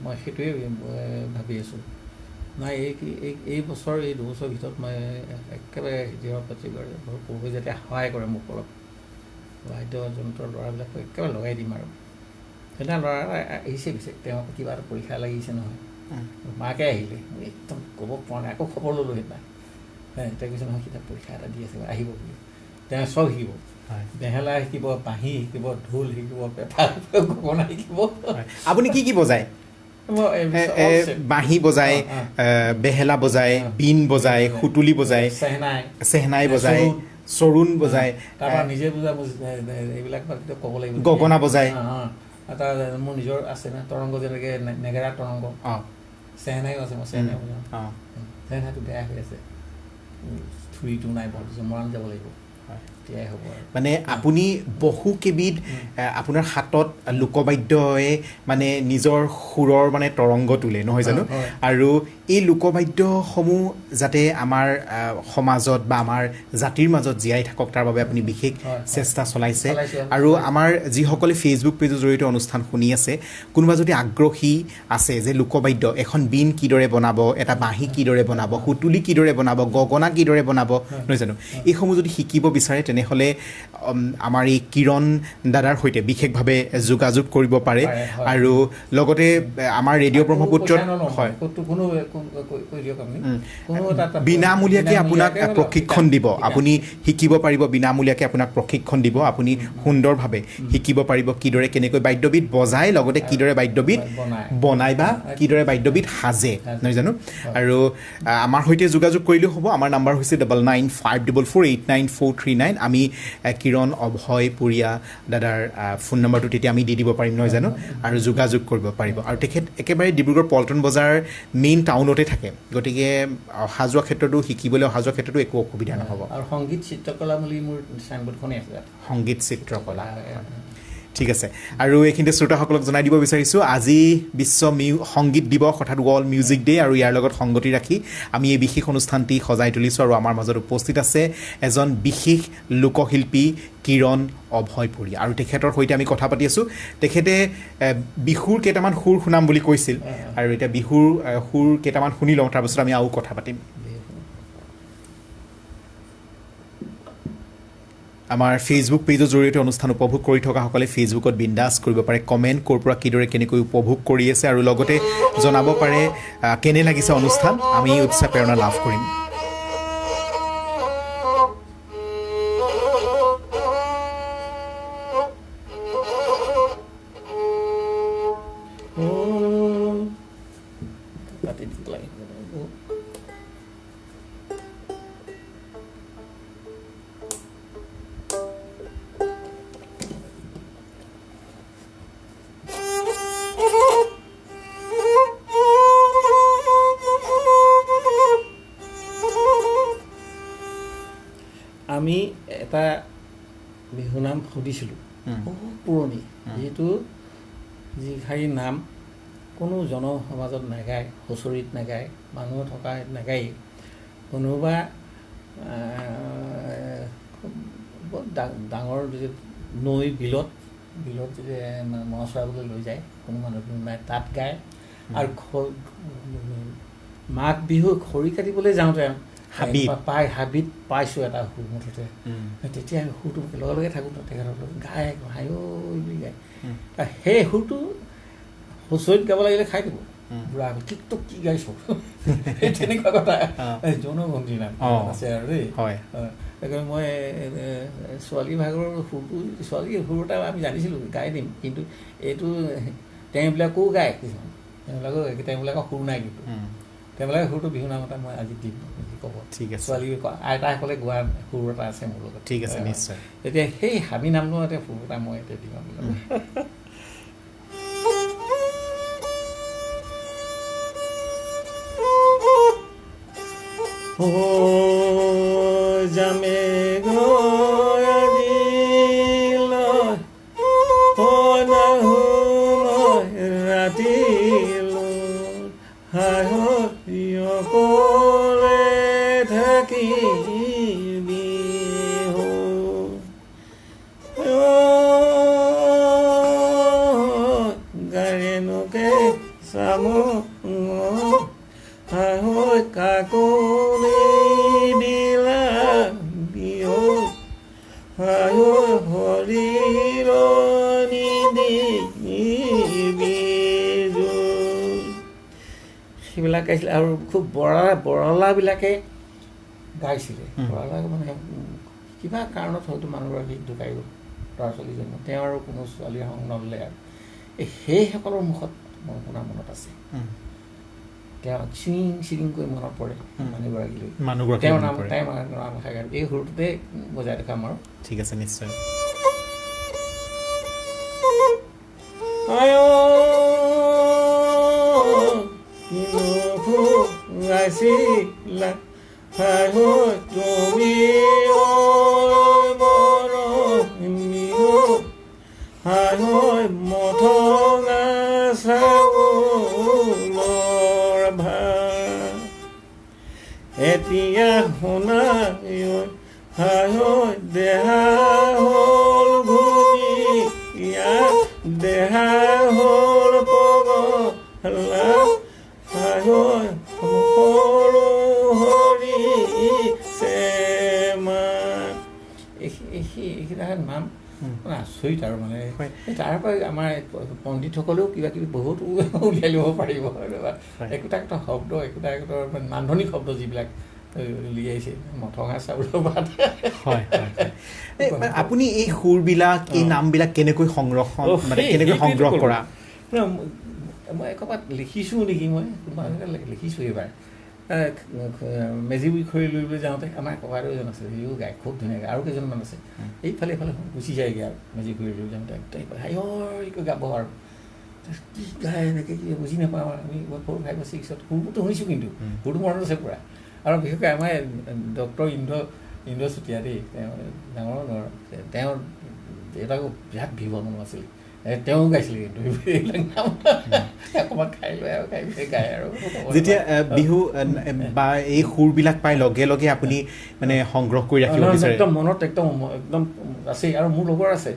মই সেইটোৱে ভাবি আছোঁ নাই এই বছৰ এই দুবছৰৰ ভিতৰত মই একেবাৰে দৃঢ় প্ৰতিজ্ঞ প্ৰভু যাতে সহায় কৰে মোক অলপ বাদ্যযন্ত্ৰৰ ল'ৰাবিলাকক একেবাৰে লগাই দিম আৰু সেইদিনা ল'ৰা আহিছে পিছে তেওঁ কিবা এটা পৰীক্ষা লাগিছে নহয় মাকে আহিলে একদম ক'ব পৰা নাই আকৌ খবৰ ল'লোঁ সেইদিনা তেওঁ কৈছে নহয় কিতাপ পৰীক্ষা এটা দি আছে আহিব বুলি তেওঁ চব শিকিব বেহেলা শিকিব বাঁহী শিকিব ঢোল শিকিব পেঁপা গগনা শিকিব আপুনি কি বজায় বাঁহী বজায় বেহেলা বজায় বীণ বজায় সুতুলি বজায় চেহনাই বজায় চৰুণ বজায় তাৰপৰা নিজে বুজা এইবিলাক ক'ব লাগিব গগনা বজায় এটা মোৰ নিজৰ আছে না তৰংগ যেনেকৈ নেগেৰা তৰংগ চেহনাইও আছে মই চেহনাই বজাওঁ চেহনাইটো বেয়া হৈ আছে থুৰিটো নাই বৰ মৰাণ যাব লাগিব মানে আপুনি বহু কেইবিধ আপোনাৰ হাতত লোকবাদ্যই মানে নিজৰ সুৰৰ মানে তৰংগ তোলে নহয় জানো আৰু এই লোকবাদ্যসমূহ যাতে আমাৰ সমাজত বা আমাৰ জাতিৰ মাজত জীয়াই থাকক তাৰ বাবে আপুনি বিশেষ চেষ্টা চলাইছে আৰু আমাৰ যিসকলে ফেচবুক পেজৰ জৰিয়তে অনুষ্ঠান শুনি আছে কোনোবা যদি আগ্ৰহী আছে যে লোকবাদ্য এখন বীণ কিদৰে বনাব এটা বাঁহী কিদৰে বনাব সুতুলি কিদৰে বনাব গগনা কিদৰে বনাব নহয় জানো এইসমূহ যদি শিকিব বিচাৰে তেনেহ'লে আমাৰ এই কিৰণ দাদাৰ সৈতে বিশেষভাৱে যোগাযোগ কৰিব পাৰে আৰু লগতে আমাৰ ৰেডিঅ' ব্ৰহ্মপুত্ৰত হয় বিনামূলীয়াকৈ আপোনাক প্ৰশিক্ষণ দিব আপুনি শিকিব পাৰিব বিনামূলীয়াকৈ আপোনাক প্ৰশিক্ষণ দিব আপুনি সুন্দৰভাৱে শিকিব পাৰিব কিদৰে কেনেকৈ বাদ্যবিধ বজায় লগতে কিদৰে বাদ্যবিধ বনায় বা কিদৰে বাদ্যবিধ সাজে নহয় জানো আৰু আমাৰ সৈতে যোগাযোগ কৰিলেও হ'ব আমাৰ নাম্বাৰ হৈছে 9954489439 আমি কিৰণ অভয় পুৰীয়া দাদাৰ ফোন নম্বৰটো তেতিয়া আমি দি দিব পাৰিম নহয় জানো আৰু যোগাযোগ কৰিব পাৰিব আৰু তেখেত একেবাৰে ডিব্ৰুগড় পল্টন বজাৰ মেইন টাউনতে থাকে গতিকে অহা যোৱা ক্ষেত্ৰতো শিকিবলৈ অহা যোৱা ক্ষেত্ৰতো একো অসুবিধা নহ'ব আৰু সংগীত চিত্ৰকলা বুলি মোৰ চাইনবোৰ্ডখনেই আছে সংগীত চিত্ৰকলা ঠিক আছে আৰু এইখিনিতে শ্ৰোতাসকলক জনাই দিব বিচাৰিছোঁ আজি বিশ্ব সংগীত দিৱস অৰ্থাৎ ৱৰ্ল্ড মিউজিক ডে আৰু ইয়াৰ লগত সংগতি ৰাখি আমি এই বিশেষ অনুষ্ঠানটি সজাই তুলিছোঁ আৰু আমাৰ মাজত উপস্থিত আছে এজন বিশেষ লোকশিল্পী কিৰণ অভয় পুৰীয়া আৰু তেখেতৰ সৈতে আমি কথা পাতি আছোঁ তেখেতে বিহুৰ কেইটামান সুৰ শুনাম বুলি কৈছিল আৰু এতিয়া বিহুৰ সুৰ কেইটামান শুনি লওঁ তাৰপিছত আমি আৰু কথা পাতিম আমাৰ ফেচবুক পেজৰ জৰিয়তে অনুষ্ঠান উপভোগ কৰি থকাসকলে ফেচবুকত বিন্দাছ কৰিব পাৰে কমেণ্ট ক'ৰ পৰা কিদৰে কেনেকৈ উপভোগ কৰি আছে আৰু লগতে জনাব পাৰে কেনে লাগিছে অনুষ্ঠান আমি উৎসাহ প্ৰেৰণা লাভ কৰিম আমি এটা বিহুনাম সুধিছিলোঁ বহুত পুৰণি, যিটো যিষাৰি নাম কোনো জনসমাজত নাগায়, হুঁচৰিত নাগায়, মানুহ থকা নাগায়েই। কোনোবা ডাঙৰ নৈ বিলত যদি মাছ চৰাবলৈ লৈ যায়, কোনো মানুহ নাই, তাত গায়। আৰু মাঘ বিহু খৰি কাটিবলৈ যাওঁতে হাবিত পাইছোঁ এটা সুৰ মুঠতে। তেতিয়া সুৰটো লগে লগে থাকোঁ, তেখেতসকলে গায়, হায়ো বুলি গায়। সেই সুৰটো হুঁচৰিত গাব লাগিলে খাই দিব বুঢ়া, কি তোক কি গাইছ, সেই তেনেকুৱা কথা। জনগন্তি নাম আছে আৰু দেই। সেইকাৰণে মই ছোৱালী ভাগৰ সুৰটো, ছোৱালীৰ সুৰ এটা আমি জানিছিলোঁ, গাই দিম। কিন্তু এইটো তেওঁবিলাকো গায়, কিছুমান তেওঁবিলাকৰ সুৰ নাই, কিন্তু তেওঁবিলাকে সুৰটো বিহুনাম এটা মই আজি দিম, ক'ব। ঠিক আছে। ছোৱালী আইতাসকলে গোৱা সুৰ এটা আছে মোৰ লগত। ঠিক আছে, নিশ্চয়। এতিয়া সেই হাবি নামনো এটা সুৰ এটা মই এতিয়া দিম আপোনালোকক। যামে ৰাতি থাকিবি গাৰেনুকে চামো কাকলি দিলা বিহু হৰিৰ সেইবিলাক গাইছিলে। আৰু খুব বৰলাবিলাকে গাইছিলে। বৰলা মানে কিবা কাৰণত হয়তো মানুহগৰাকী ঢুকাই গ'ল, ল'ৰা ছোৱালীজনী, তেওঁ আৰু কোনো ছোৱালীৰ সংগ নল'লে। আৰু সেইসকলৰ মুখত মোৰ শুনা মনত আছে, তেওঁ চিৰিংকৈ মনত পৰে মানুহগৰাকীলৈ, তেওঁৰ নাম এই সুৰটোতে বজাই দেখাম আৰু। ঠিক আছে, নিশ্চয়। তুমি মথঙা চাউলৰ ভাত এতিয়া শুনা দেহা হ'ল ঘূণীয়া, দেহা হ'ল পগলা, সৰু হৰি চেমান। এইকেইটা নাম মানে আচৰিত আৰু মানে তাৰ পৰা আমাৰ পণ্ডিতসকলেও কিবা কিবি বহুত উলিয়াই ল'ব পাৰিব। একোটা একোটা শব্দ, একোটা একোটা নান্দনিক শব্দ যিবিলাক উলিয়াইছে, মথঙা চাউলৰ ভাত। আপুনি এই সুৰবিলাক, এই নামবিলাক কেনেকৈ সংগ্ৰহ কৰা? মই ক'ৰবাত লিখিছোঁ নেকি, মই লিখিছোঁ এইবাৰ। মেজি খৰি লৈ যাওঁতে আমাৰ ককাইদেউ এজন আছে, সিও গায়, খুব ধুনীয়া গায়, আৰু কেইজনমান আছে। এইফালে গুচি যায়গৈ আৰু মেজি খৰি লৈ যাওঁতে হায়কৈ গাব আৰু কি গায় এনেকৈ, কি বুজি নাপাওঁ। আমি 4, 5, 6 সুৰটো শুনিছোঁ, কিন্তু সুৰটো মনত আছে পূৰা। আৰু বিশেষকৈ আমাৰ ডক্টৰ ইন্দ্ৰ চুতীয়া দেই, তেওঁ ডাঙৰ ঘৰ, তেওঁৰ দেউতাকো বিৰাট বিহু মানুহ আছিল, তেওঁ গাইছিলে। কিন্তু অকণমান খাই লৈ আৰু গায় আৰু। যেতিয়া বিহু বা এই সুৰবিলাক পাই লগে লগে আপুনি মানে সংগ্ৰহ কৰি ৰাখিব বিচাৰে? একদম মনত একদম আছেই। আৰু মোৰ লগৰ আছে,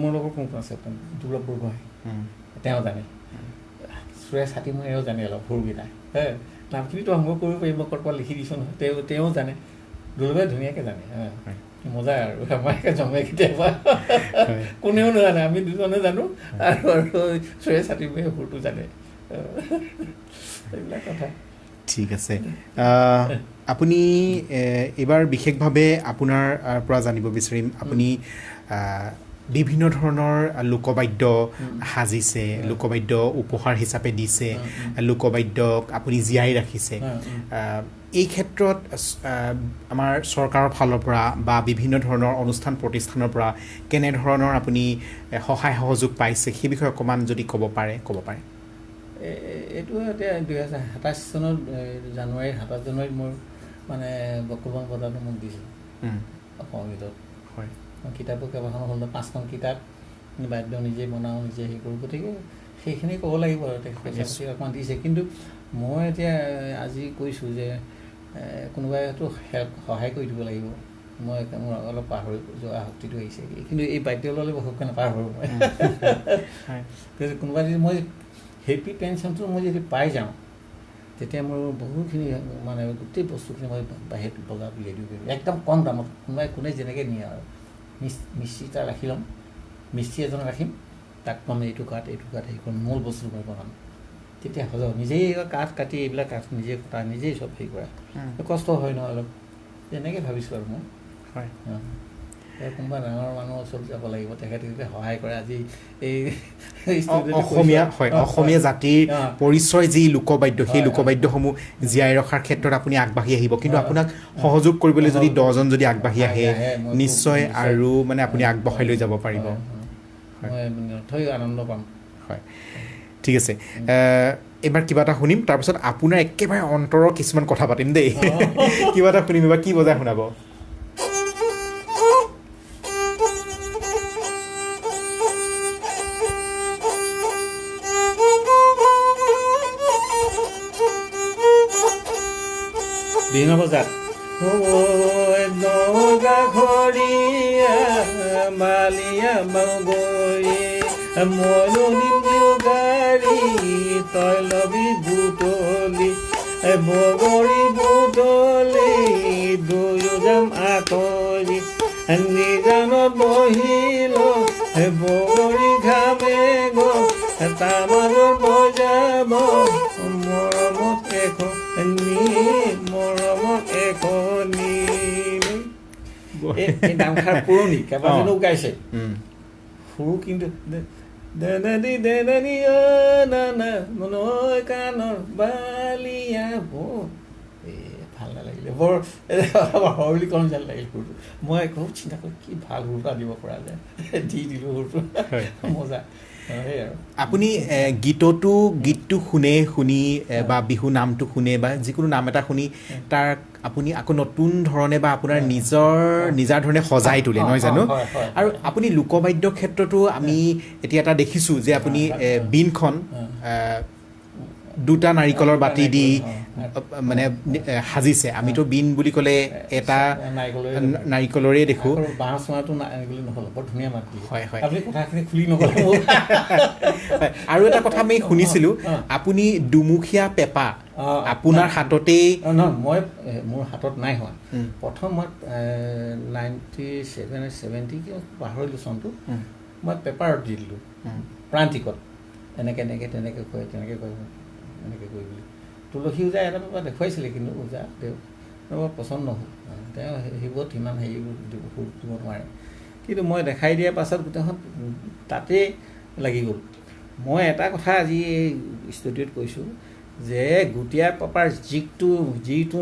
মোৰ লগৰ কোন কোন আছে, দুৰ্লভ বৰগোহাঁই, তেওঁ জানে, সুৰেশ হাতীমূৰেও জানে অলপ সুৰকেইটা। নামখিনিতো সংগ্ৰহ কৰিব পাৰিব, ক'ৰবাত লিখি দিছোঁ নহয়, তেওঁ জানে, দুৰ্লভে ধুনীয়াকৈ জানে। মজা আৰু আমাৰ জমে কেতিয়াবা, কোনেও নাজানে, আমি দুজনে জানো, আৰু সুৰেশ হাতীমূৰে সুৰটো জানে। এইবিলাক কথা। ঠিক আছে। আপুনি এইবাৰ বিশেষভাৱে আপোনাৰ পৰা জানিব বিচাৰিম, আপুনি বিভিন্ন ধৰণৰ লোকবাদ্য সাজিছে, লোকবাদ্য উপহাৰ হিচাপে দিছে, লোকবাদ্যক আপুনি জীয়াই ৰাখিছে। এই ক্ষেত্ৰত আমাৰ চৰকাৰৰ ফালৰ পৰা বা বিভিন্ন ধৰণৰ অনুষ্ঠান প্ৰতিষ্ঠানৰ পৰা কেনেধৰণৰ আপুনি সহায় সহযোগ পাইছে সেই বিষয়ে অকণমান যদি ক'ব পাৰে। এইটো এতিয়া 2027 চনত জানুৱাৰীৰ 27 জানুৱাৰীত মোৰ মানে বৰ্তমান বঁটাটো মোক দিছিল সংগীতত। হয়, মই কিতাপো কেইবাখন হ'ল, 5খন কিতাপ বাদ্য নিজে বনাওঁ, নিজে হেৰি কৰোঁ, গতিকে সেইখিনি ক'ব লাগিব আৰু পইচা পাতি অকণমান দিছে। কিন্তু মই এতিয়া আজি কৈছোঁ যে কোনোবাইতো সহায় কৰি দিব লাগিব। মই মোৰ অলপ পাহৰি যোৱা শক্তিটো আহিছে, কিন্তু এই বাদ্য ল'লে বহুতকৈ নাপাহৰোঁ মই। কোনোবাই যদি মই হেপী পেঞ্চনটো মই যদি পাই যাওঁ, তেতিয়া মোৰ বহুতখিনি মানে গোটেই বস্তুখিনি মই বাহিৰত বজাৰত উলিয়াই দিব পাৰিম একদম কম দামত। কোনে যেনেকৈ নিয়ে আৰু মিস্ত্ৰী এটা ৰাখি ল'ম, মিস্ত্ৰী এজন ৰাখিম, তাক ক'ম এইটো কাঠ হেৰি কৰিম, মূল বস্তু মই বনাম। তেতিয়া সজাব, নিজেই কাঠ কাটি এইবিলাক কাঠ নিজে কটা, নিজেই চব হেৰি কৰা, কষ্ট হয় নহয় অলপ, তেনেকৈ ভাবিছোঁ আৰু মই। হয়, কোনোবা ডাঙৰ মানুহৰ ওচৰত যাব লাগিব, তেখেতে সহায় কৰে। আজি এই অসমীয়া জাতিৰ পৰিচয় যি লোকবাদ্য, সেই লোকবাদ্যসমূহ জীয়াই ৰখাৰ ক্ষেত্ৰত আপুনি আগবাঢ়ি আহিব। কিন্তু আপোনাক সহযোগ কৰিবলৈ যদি 10জন যদি আগবাঢ়ি আহে, নিশ্চয় আৰু মানে আপুনি আগবঢ়াই লৈ যাব পাৰিব। মই আনন্দ পাম। হয়, ঠিক আছে। এইবাৰ কিবা এটা শুনিম, তাৰপিছত আপোনাৰ একেবাৰে অন্তৰৰ কিছুমান কথা পাতিম দেই। কিবা এটা শুনিম, এইবাৰ কি বজাই শুনাব? বিভিন্ন বজাত নগাখৰীয়া মালিয়া মগৰী মনুগাৰী তই লবি বুটলি বগৰী বুটলি দুয়ো যাম আঁতৰি নিজানত বহিল বগৰী ঘামে তাৰ মাজত বজাব মৰমত এখনি। এই নামষাৰ পুৰণি, কেইবাজনেও গাইছে, সুৰো কিন্তু কাণৰ বালিয়া ভাল নালাগিলে, বৰ হৰলি কম যেন লাগিল সুৰটো। মই খুব চিন্তা কৰি কি ভাল সুৰ এটা দিব পৰা যায়, দি দিলোঁ সুৰটো, মজা। আপুনি গীতটো শুনি বা বিহু নামটো শুনে বা যিকোনো নাম এটা শুনি তাক আপুনি আকৌ নতুন ধৰণে বা আপোনাৰ নিজা ধৰণে সজাই তোলে, নহয় জানো? আৰু আপুনি লোকবাদ্য ক্ষেত্ৰতো আমি এতিয়া এটা দেখিছোঁ যে আপুনি বীণখন 2টা নাৰিকলৰ বাতি দি মানে সাজিছে। আমিতো বীণ বুলি ক'লে এটা নাৰিকলৰে দেখোঁ। আৰু এটা কথা আমি শুনিছিলোঁ, আপুনি দুমুখীয়া পেঁপা আপোনাৰ হাততেই। মই মোৰ হাতত নাই হোৱা। প্ৰথম মই 97-70 পাহৰিলোঁ চনটো, মই পেপাৰত দি দিলোঁ প্ৰান্তিকত, এনেকৈ কয় এনেকৈ কৰি বুলি। তুলসী ওজা এটা পেপাৰ দেখুৱাইছিলে, কিন্তু ওজা বৰ পচন্দ নহ'ল, তেওঁ সেইবোৰত সিমান হেৰি সুৰ দিব নোৱাৰে। কিন্তু মই দেখাই দিয়াৰ পাছত গোটেইখন তাতেই লাগি গ'ল। মই এটা কথা আজি এই ষ্টুডিঅ'ত কৈছোঁ যে গুটীয়া পেপাৰ যিটো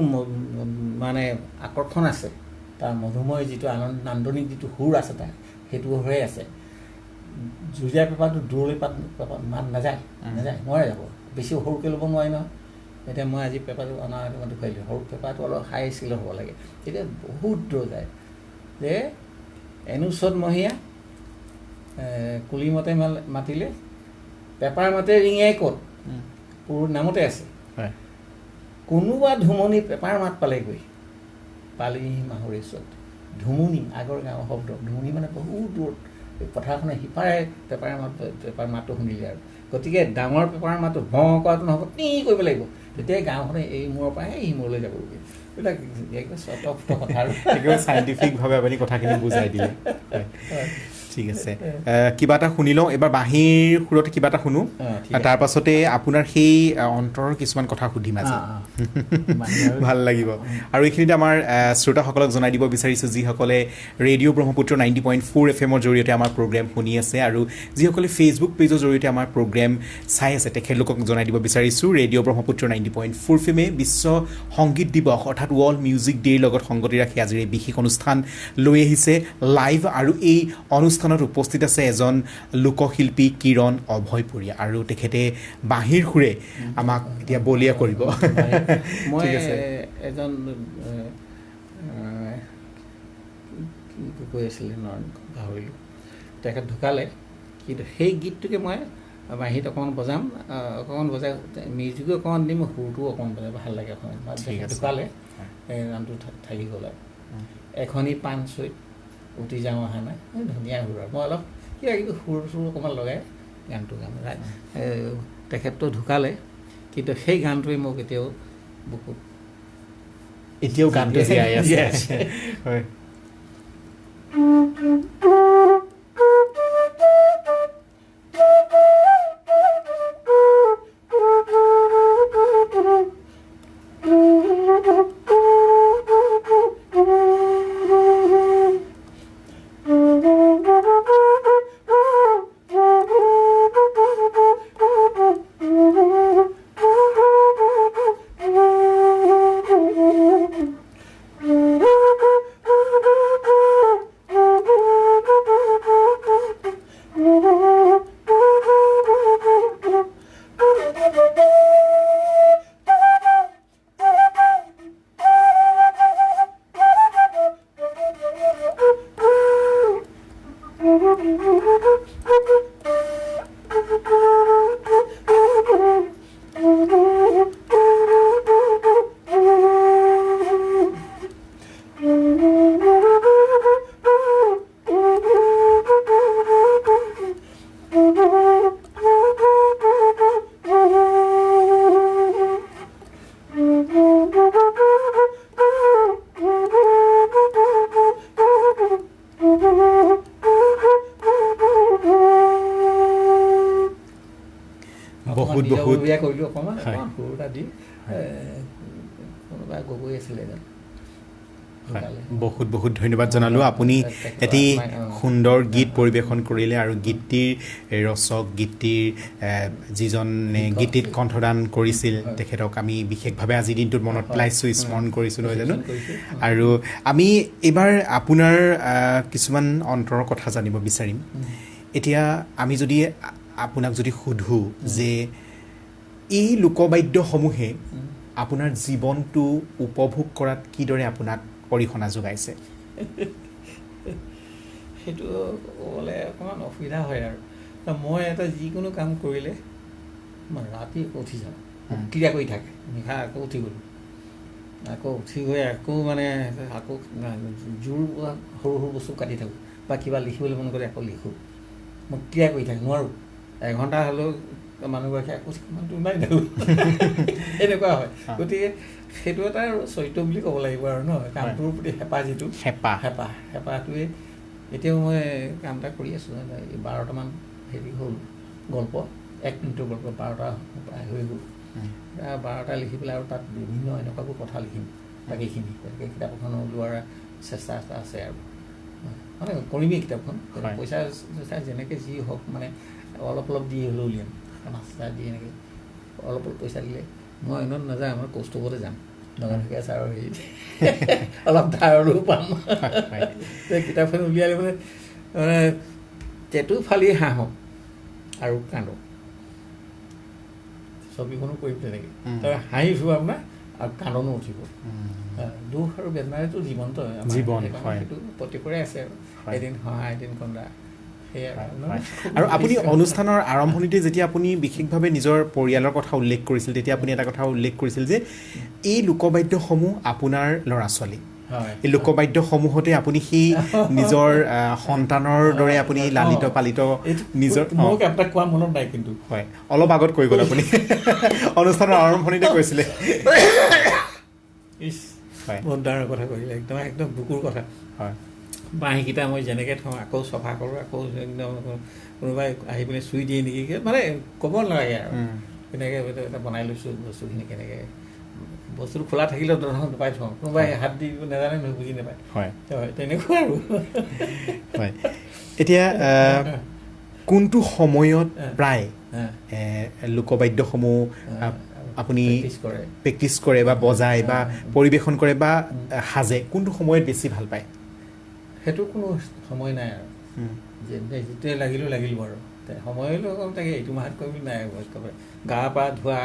মানে আকৰ্ষণ আছে, তাৰ মধুময় যিটো নান্দনিক যিটো সুৰ আছে, তাৰ সেইটো হৈ আছে। যুৰীয়া পেপাৰটো দূৰলৈ মাত নাযায়, নোৱাৰে যাব, বেছি সৰুকৈ ল'ব নোৱাৰি নহয়। এতিয়া মই আজি পেপাৰটো অনা মই দেখুৱাই দিলোঁ, সৰু পেপাৰটো অলপ হাই স্কেলৰ হ'ব লাগে, তেতিয়া বহুত দূৰ যায়। যে এনুচত মহীয়া কুলিমতে মাতিলে পেপাৰ মাতে ৰিঙাই ক'ত, পুৰ নামতে আছে। কোনোবা ধুমনি পেপাৰ মাত পালেগৈ, পালেহি মাহুৰেশ্বত ধুমুনি, আগৰ গাঁৱৰ শব্দ ধুমুনি মানে বহুত দূৰত, পথাৰখনে সিপাৰে পেপাৰ মাতটো শুনিলে আৰু। গতিকে ডাঙৰ পেপাৰ মাতটো ভঁ কৰাটো নহ'ব, টি কৰিব লাগিব, তেতিয়াই গাঁওখনে এই মূৰৰ পৰা এই মূৰলৈ যাবগৈ। এইবিলাক একদম কথা আৰু চাইণ্টিফিকভাৱে আপুনি কথাখিনি বুজাই দিলে। ঠিক আছে কিবা এটা শুনি লওঁ এবাৰ বাঁহীৰ সুৰতে কিবা এটা শুনো তাৰ পাছতে আপোনাৰ সেই অন্তৰৰ কিছুমান কথা সুধিম আজি ভাল লাগিব আৰু এইখিনিতে আমাৰ শ্ৰোতাসকলক জনাই দিব বিচাৰিছোঁ যিসকলে ৰেডিঅ' ব্ৰহ্মপুত্ৰ 90.4 FM জৰিয়তে আমাৰ প্ৰগ্ৰেম শুনি আছে আৰু যিসকলে ফেচবুক পেজৰ জৰিয়তে আমাৰ প্ৰগ্ৰেম চাই আছে তেখেতলোকক জনাই দিব বিচাৰিছোঁ ৰেডিঅ' ব্ৰহ্মপুত্ৰ 90.4 FM বিশ্ব সংগীত দিৱস অৰ্থাৎ ৱৰ্ল্ড মিউজিক ডেৰ লগত সংগতি ৰাখি আজিৰ এই বিশেষ অনুষ্ঠান লৈ আহিছে লাইভ আৰু এই অনুষ্ঠানত উপস্থিত আছে এজন লোকশিল্পী কিৰণ অভয়পুৰীয়া আৰু তেখেতে বাঁহীৰ সুৰে আমাক এতিয়া বলিয়া কৰিব মই এজন কি কৈ আছিলে পাহৰিলোঁ তেখেত ঢুকালে কিন্তু সেই গীতটোকে মই বাঁহীত অকণমান বজাম অকণমান বজাই মিউজিকো অকণমান দিম সুৰটোও অকণমান বজাই ভাল লাগে অকণমান ঢুকালে এই গানটো থাকি গ'ল আৰু এখনি পাণ চৈত উঠি যাওঁ অহা নাই ধুনীয়া সুৰ আৰু মই অলপ কিবা কিবি সুৰ চুৰ অকণমান লগাই গানটো গাম তেখেতটো ঢুকালে কিন্তু সেই গানটোৱে মোক এতিয়াও বহুত এতিয়াও গানটো জীয়াই আছে হয় কৰিলোঁ অকণমান সুৰ এটা দি কোনোবা গগৈ আছিলে বহুত বহুত ধন্যবাদ জনালোঁ আপুনি এটি সুন্দৰ গীত পৰিৱেশন কৰিলে আৰু গীতটিৰ ৰচক গীতটিৰ যিজনে গীতটিত কণ্ঠদান কৰিছিল তেখেতক আমি বিশেষভাৱে আজিৰ দিনটোত মনত পেলাইছোঁ স্মৰণ কৰিছোঁ নহয় জানো আৰু আমি এইবাৰ আপোনাৰ কিছুমান অন্তৰৰ কথা জানিব বিচাৰিম এতিয়া আমি যদি আপোনাক যদি সোধোঁ যে এই লোকবাদ্যসমূহে আপোনাৰ জীৱনটো উপভোগ কৰাত কিদৰে আপোনাক অৰিহণা যোগাইছে সেইটো ক'বলৈ অকণমান অসুবিধা হয় আৰু মই এটা যিকোনো কাম কৰিলে মই ৰাতি উঠি যাওঁ ক্ৰিয়া কৰি থাকে নিশা আকৌ উঠি গ'লোঁ আকৌ উঠি গৈ আকৌ মানে আকৌ জোৰ সৰু সৰু বস্তু কাটি থাকোঁ বা কিবা লিখিবলৈ মন কৰে আকৌ লিখোঁ মই ক্ৰিয়া কৰি থাকোঁ নোৱাৰোঁ এঘণ্টা হ'লেও মানুহগৰাকী আকৌ মানুহটো ওলাই থাকোঁ এনেকুৱা হয় গতিকে সেইটো এটা আৰু চৰিত্ৰ বুলি ক'ব লাগিব আৰু ন কামটোৰ প্ৰতি হেঁপাহ যিটো হেঁপাহটোৱে এতিয়াও মই কাম এটা কৰি আছোঁ 12টামান হেৰি হ'ল গল্প 1 মিনিটৰ গল্প 12টা হৈ গ'ল 12টা লিখি পেলাই আৰু তাত বিভিন্ন এনেকুৱাবোৰ কথা লিখিম বাকীখিনি গতিকে কিতাপ এখন ওলোৱাৰ চেষ্টা এটা আছে আৰু মানে কৰিমেই কিতাপখন পইচা যেনেকৈ যি হওক মানে অলপ অলপ দি হ'লেও উলিয়াম 5,000 দি এনেকৈ অলপ অলপ পইচা দিলে মই ইমান নাযাওঁ আমাৰ কৌষ্ঠৱতে যাম নগনকে ছাৰৰ হেৰিত অলপ ধাৰলৈও পাম কিতাপখন উলিয়ালে মানে মানে টেটু ফালি হাঁহক আৰু কান্দক ছবিখনো কৰিম তেনেকৈ তাৰ হাঁহিছোঁ আপোনাৰ আৰু কান্দনো উঠিব দুখ আৰু বেদনাৰেতো জীৱনটো জীৱন সেইটো প্ৰতিকৰে আছে আৰু এদিন হহা এদিন কন্দা আৰু আপুনি অনুষ্ঠানৰ আৰম্ভণিতে যেতিয়া আপুনি বিশেষভাৱে নিজৰ পৰিয়ালৰ কথা উল্লেখ কৰিছিল তেতিয়া আপুনি এটা কথা উল্লেখ কৰিছিল যে এই লোকবাদ্যসমূহ আপোনাৰ ল'ৰা ছোৱালী এই লোকবাদ্যসমূহতে আপুনি সেই নিজৰ সন্তানৰ দৰে আপুনি লালিত পালিত নিজৰ কোৱা মনত নাই কিন্তু হয় অলপ আগত কৈ গ'ল আপুনি অনুষ্ঠানৰ আৰম্ভণিতে কৈছিলে বহুত ডাঙৰ কথা কৈছিলে একদম একদম বুকুৰ কথা হয় বাঁহীকেইটা মই যেনেকৈ থওঁ আকৌ চফা কৰোঁ, আকৌ একদম কোনোবাই আহি পিনে চুই দিয়ে নেকি, মানে ক'ব নালাগে আৰু কেনেকৈ এটা বনাই লৈছোঁ বস্তুখিনি, কেনেকৈ বস্তুটো খোলা থাকিলেও ধৰক নাপাই থওঁ, কোনোবাই হাত দি নাজানে নহয়, বুজি নাপায়। হয় তেনেকুৱা আৰু। হয়, এতিয়া কোনটো সময়ত প্ৰায় লোকবাদ্যসমূহ আপুনি প্ৰেক্টিছ কৰে বা বজায় বা পৰিৱেশন কৰে বা সাজে, কোনটো সময়ত বেছি ভাল পায়? সেইটো কোনো সময় নাই আৰু, যে যেতিয়াই লাগিলেও লাগিব আৰু সময়লৈ তাকে এইটো মাহত কৰিব নাই একেবাৰে। গা পা ধোৱা,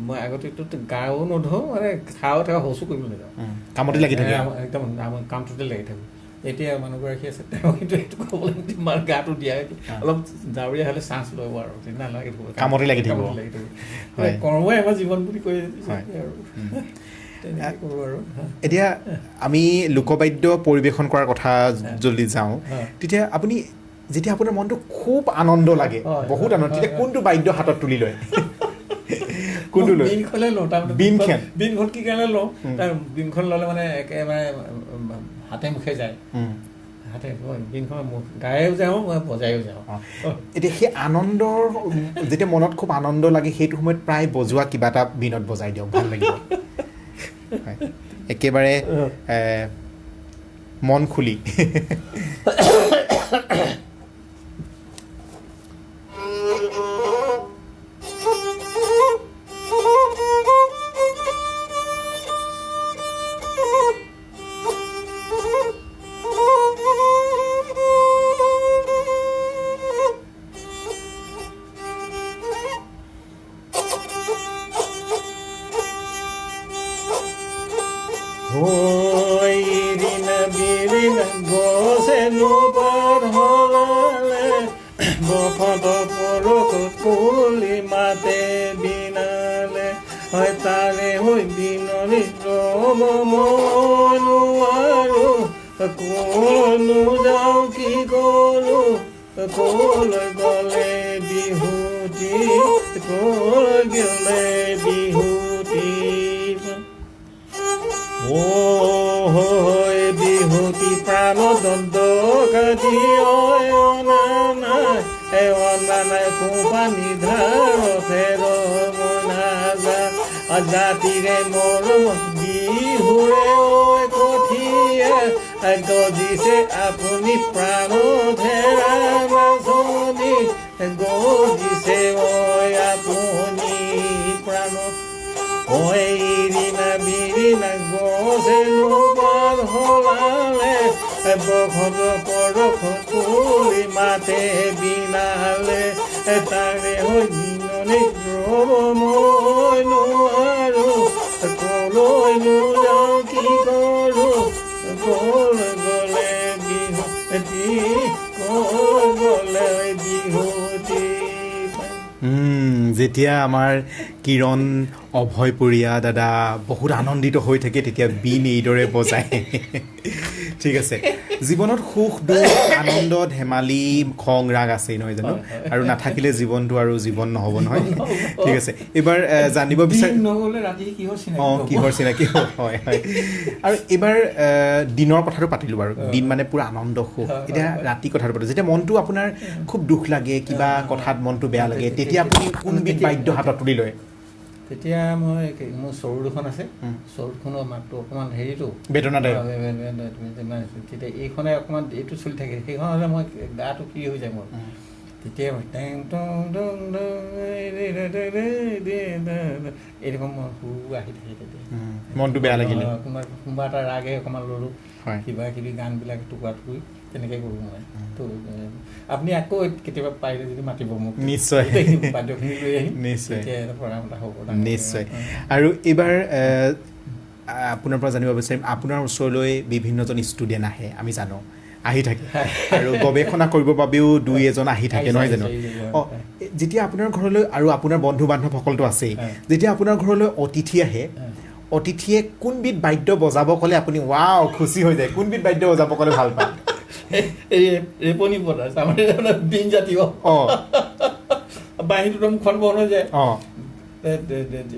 মই আগতেতো গাও নধোঁ, মানে খাওঁ থকা শৌচো কৰিব নাযাওঁ, কামতে লাগি থাকে, একদম কামটোতে লাগি থাকোঁ। এতিয়া মানুহগৰাকী আছে, তেওঁ কিন্তু এইটো ক'বলৈ তোমাৰ গাটো দিয়া অলপ ডাৱৰীয়া হ'লে চান্স ল'ব আৰু নালাগে, কামতে লাগি থাকিব। কৰ্মই আমাৰ জীৱন বুলি কৈ আৰু তেনেকৈ কৰোঁ আৰু। এতিয়া আমি লোকবাদ্য পৰিৱেশন কৰাৰ কথা যদি যাওঁ, তেতিয়া আপুনি যেতিয়া আপোনাৰ মনটো খুব আনন্দ লাগে, বহুত আনন্দ, তেতিয়া কোনটো বাদ্য হাতত তুলি লয়? কোনটো লয়? বীণখনে লওঁ। তাৰমানে বীণখন কি কাৰণে লওঁ, তাৰ বীণখন ল'লে মানে একেবাৰে হাতে মুখে যায়, হাতে বীণখন গায়ো যাওঁ, মই বজায়ো যাওঁ। এতিয়া সেই আনন্দৰ, যেতিয়া মনত খুব আনন্দ লাগে সেইটো সময়ত প্ৰায় বজোৱা কিবা এটা বীণত বজাই দিয়ক, ভাল লাগিব। একেবাৰে মন খুলি। মাতে বিনালে হয় তাৰে হৈ বিনলি ৰব মই নোৱাৰো, কলো যাওঁ কি কৰোঁ, কলৈ গ'লে বিহুতি, কলৈ গ'লে বিহুতি, হয় বিহুতি প্ৰাণ দণ্ড কাটি অনা নাই কোপানী ধাৰতে ৰমনাজা জাতিৰে মৰম বিহুৰে কঠিয়ে গজিছে আপুনি প্ৰাণ ধেৰা নাচনি, গজিছে আপুনি প্ৰাণ ৰিণা বিৰিণা গছে নোপাৰ হলালে, বখত পৰখ কৰি মাতে বিনালে, তাৰে হৈ বিননি ৰব মই নোৱাৰো, কলৈ যাওঁ কি কৰোঁ, কলৈ গ'লে বিহুতি, কলৈ গ'লে বিহুতি। যেতিয়া আমাৰ কিৰণ অভয়পুৰীয়া দাদা বহুত আনন্দিত হৈ থাকে, তেতিয়া বীণ এইদৰে বজায়। ঠিক আছে, জীৱনত সুখ দুখ আনন্দ ধেমালি খং ৰাগ আছেই নহয় জানো, আৰু নাথাকিলে জীৱনটো আৰু জীৱন নহ'ব নহয়। ঠিক আছে, এইবাৰ জানিব বিচাৰিম কিহৰ চিনাকি হয়। হয়, আৰু এইবাৰ দিনৰ কথাটো পাতিলোঁ বাৰু, দিন মানে পূৰা আনন্দ সুখ। এতিয়া ৰাতি কথাটো পাতিলোঁ, যেতিয়া মনটো আপোনাৰ খুব দুখ লাগে, কিবা কথাত মনটো বেয়া লাগে, তেতিয়া আপুনি কোনবিধ বাদ্য হাতত তুলি লয়? তেতিয়া মই মোৰ চৰু দুখন আছে, চৰুখনৰ মাতটো অকণমান হেৰিটো বেদনাদায়ক, তেতিয়া এইখনে অকণমান এইটো চলি থাকে, সেইখন হ'লে মই গাটো কি হৈ যায় মোৰ, তেতিয়া এইৰকম সুৰ আহি থাকে তেতিয়া মনটো বেয়া লাগিলে কোনোবা এটা ৰাগে অকণমান ল'লোঁ কিবা কিবি গানবিলাক টুকুৰা টুকুৰি তেনেকৈ কৰোঁ মই তো আপুনি আকৌ কেতিয়াবা পাৰিলে যদি মাতিব মোক নিশ্চয় বাদ্যখিনি লৈ আহিম নিশ্চয় তেতিয়া প্ৰগ্ৰাম এটা হ'ব নিশ্চয় আৰু এইবাৰ আপোনাৰ পৰা জানিব বিচাৰিম আপোনাৰ ওচৰলৈ বিভিন্নজন ষ্টুডেণ্ট আহে আমি জানো আহি থাকে আৰু গৱেষণা কৰিবৰ বাবেও দুই এজন আহি থাকে নহয় জানো যেতিয়া আপোনাৰ ঘৰলৈ আৰু আপোনাৰ বন্ধু বান্ধৱসকলতো আছেই যেতিয়া আপোনাৰ ঘৰলৈ অতিথি আহে অতিথিয়ে কোনবিধ বাদ্য বজাব ক'লে আপুনি ৱাও খুচি হৈ যায় কোনবিধ বাদ্য বজাব ক'লে ভাল পায় এই ৰেপনি পতা আমাৰ বিন জাতীয় বাঁহীটো মুখখন বন্ধ হৈ যায়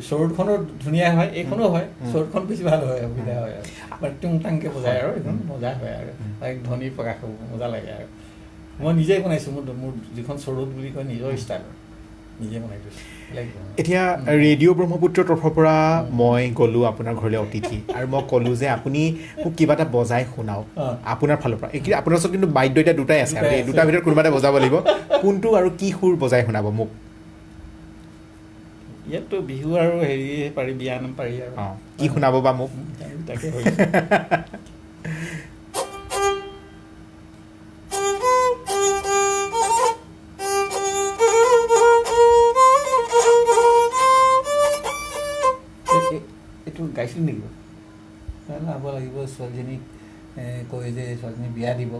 চৰুতখনো ধুনীয়া হয়, এইখনো হয়, চৰুতখন বেছি ভাল হয়, সুবিধা হয় আৰু মানে টুং টাংকৈ বজায় আৰু এইখন মজা হয় আৰু এক ধ্বনি প্ৰকাশ হ'ব, মজা লাগে আৰু মই নিজেই বনাইছোঁ, মোৰ যিখন চৰুত বুলি কয় নিজৰ ষ্টাইলৰ নিজে বনাই থৈছোঁ। এতিয়া ৰেডিঅ' ব্ৰহ্মপুত্ৰৰ তৰফৰ পৰা মই গ'লোঁ আপোনাৰ ঘৰলৈ অতিথি আৰু মই ক'লোঁ যে আপুনি মোক কিবা এটা বজাই শুনাওক আপোনাৰ ফালৰ পৰা। এইখিনি আপোনাৰ ওচৰত কিন্তু বাদ্য এতিয়া দুটাই আছে আৰু এই দুটাৰ ভিতৰত কোনোবা এটা বজাব লাগিব, কোনটো আৰু কি সুৰ বজাই শুনাব মোক? ইয়াততো বিহু আৰু হেৰি পাৰি, বিয়ানাম পাৰি আৰু কি শুনাব বা মোক? তাকে এইটো গাইছিল নেকি? আব লাগিব, ছোৱালীজনীক কয় যে ছোৱালীজনী বিয়া দিব,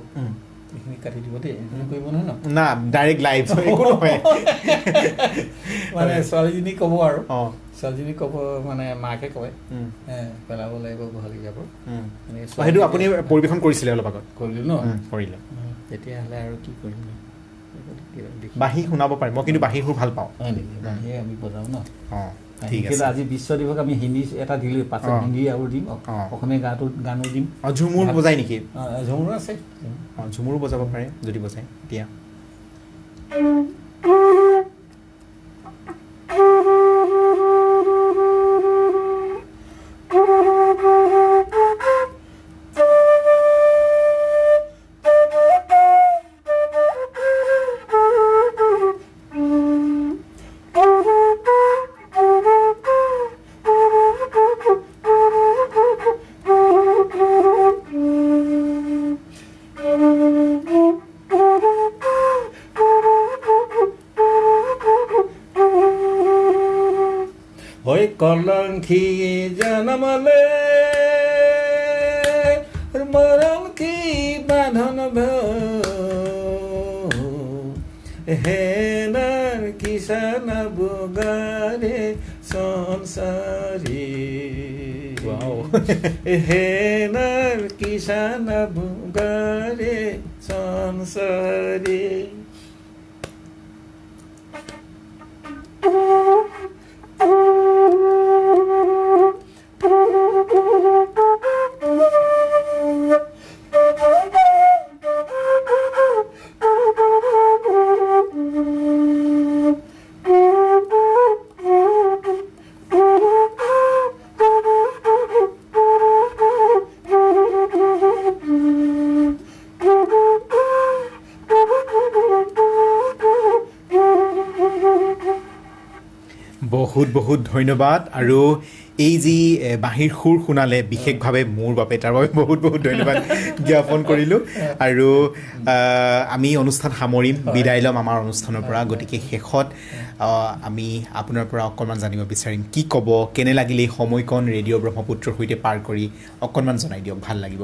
এইখিনি কাটি দিব দেই, এইখিনি কৰিব নহয় ন? না, ডাইৰেক্ট লাইভ একো নহয়। মানে ছোৱালীজনী ক'ব আৰু ছোৱালীজনী ক'ব, মানে মাকে কয় পেলাব লাগিব গোহালি যাব। সেইটো আপুনি পৰিৱেশন কৰিছিলে অলপ আগত? কৰিলোঁ ন? কৰিলে। তেতিয়াহ'লে আৰু কি কৰিম? বাঁহী শুনাব পাৰিম, মই কিন্তু বাঁহী সুৰ ভাল পাওঁ। হয় নেকি? বাঁহীয়ে আমি বজাওঁ ন? ঠিক আছে। আজি বিশ্ব দিৱস আমি হিন্দী এটা দিলোঁ, পাছত হিন্দী আৰু দিম, অসমীয়া গানো দিম। ঝুমুৰ বজাই নেকি? ঝুমুৰ আছে, ঝুমুৰো বজাব পাৰে যদি বজায় এতিয়া। কলঙ্কি জনমলে মৰম কি বান্ধন হেনাৰ কিষাণ বগাৰে সংসাৰী, হেনাৰ কিষাণ বগাৰে সংসাৰী। বহুত বহুত ধন্যবাদ। আৰু এই যি বাঁহীৰ সুৰ শুনালে বিশেষভাৱে মোৰ বাবে, তাৰ বাবে বহুত বহুত ধন্যবাদ জ্ঞাপন কৰিলোঁ। আৰু আমি অনুষ্ঠান সামৰিম, বিদায় ল'ম আমাৰ অনুষ্ঠানৰ পৰা। গতিকে শেষত আমি আপোনাৰ পৰা অকণমান জানিব বিচাৰিম, কি ক'ব, কেনে লাগিলে এই সময়কণ ৰেডিঅ' ব্ৰহ্মপুত্ৰৰ সৈতে পাৰ কৰি, অকণমান জনাই দিয়ক, ভাল লাগিব।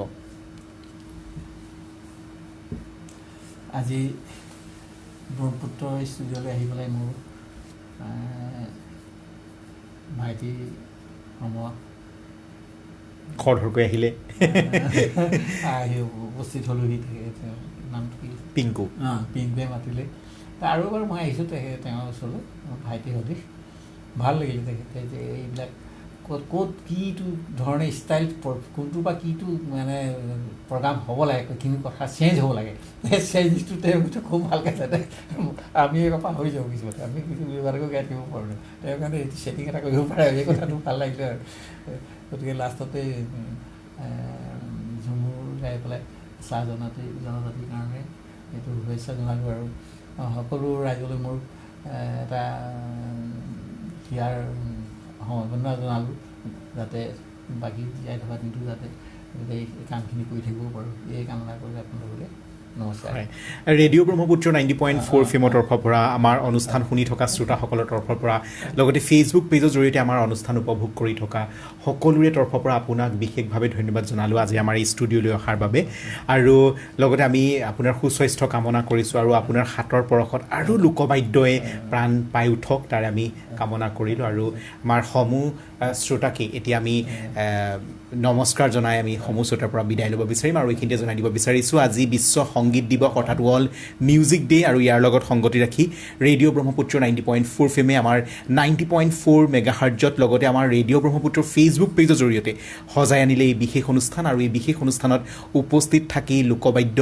আজি ব্ৰহ্মপুত্ৰ ষ্টুডিঅ'লৈ আহি পেলাই মোৰ ভাইটি সময় খৰধৰকৈ আহিলে, আহি উপস্থিত হ'লোহি। নামটো কি? পিংকু। পিংকুৱে মাতিলে। আৰু এবাৰ মই আহিছোঁ তেওঁৰ ওচৰলৈ, ভাইটি সদৃশ। ভাল লাগিলে তেখেতে যে এইবিলাক ক'ত কিটো ধৰণে ষ্টাইল, কোনটো বা কিটো মানে প্ৰগ্ৰাম হ'ব লাগে, কিনো কথা চেঞ্জ হ'ব লাগে, সেই চেঞ্জটো তেওঁ খুব ভালকৈ জানে। আমি পাহৰি যাওঁ কিছুমান, আমি কিছু ব্যৱহাৰকৈ গাই থাকিব পাৰোঁ। তেওঁৰ কাৰণে ছেটিং এটা কৰিব পাৰে, এই কথাটো ভাল লাগিলে আৰু। গতিকে লাষ্টতে ঝুমুৰ গাই পেলাই চাহ জনজাতিৰ কাৰণে এইটো শুভেচ্ছা জনালোঁ। আৰু সকলো ৰাইজলৈ মোৰ এটা ইয়াৰ সমবেদনা জনালোঁ, যাতে বাকী জীয়াই থকা দিনটো যাতে এই কামখিনি কৰি থাকিব পাৰোঁ, এই কামনা কৰি আপোনালোকলৈ নমস্কাৰ। ৰেডিঅ' ব্ৰহ্মপুত্ৰ 90.4 FM তৰফৰ পৰা আমাৰ অনুষ্ঠান শুনি থকা শ্ৰোতাসকলৰ তৰফৰ পৰা, লগতে ফেচবুক পেজৰ জৰিয়তে আমাৰ অনুষ্ঠান উপভোগ কৰি থকা সকলোৰে তৰফৰ পৰা আপোনাক বিশেষভাৱে ধন্যবাদ জনালোঁ আজি আমাৰ এই ষ্টুডিঅ'লৈ অহাৰ বাবে। আৰু লগতে আমি আপোনাৰ সুস্বাস্থ্য কামনা কৰিছোঁ, আৰু আপোনাৰ হাতৰ পৰশত আৰু লোকবাদ্যই প্ৰাণ পাই উঠক তাৰে আমি কামনা কৰিলোঁ। আৰু আমাৰ সমূহ শ্ৰোতাকে এতিয়া আমি নমস্কাৰ জনাই আমি সমূহ শ্ৰোতাৰ পৰা বিদায় ল'ব বিচাৰিম আৰু এইখিনিতে জনাই দিব বিচাৰিছোঁ আজি বিশ্ব সংগীত দিৱস অৰ্থাৎ ৱৰ্ল্ড মিউজিক ডে আৰু ইয়াৰ লগত সংগতি ৰাখি ৰেডিঅ' ব্ৰহ্মপুত্ৰ 90.4 ফেমে আমাৰ 90.4 মেগাহাৰ্জত লগতে আমাৰ ৰেডিঅ' ব্ৰহ্মপুত্ৰৰ ফেচবুক পেজৰ জৰিয়তে সজাই আনিলে এই বিশেষ অনুষ্ঠান আৰু এই বিশেষ অনুষ্ঠানত উপস্থিত থাকি লোকবাদ্য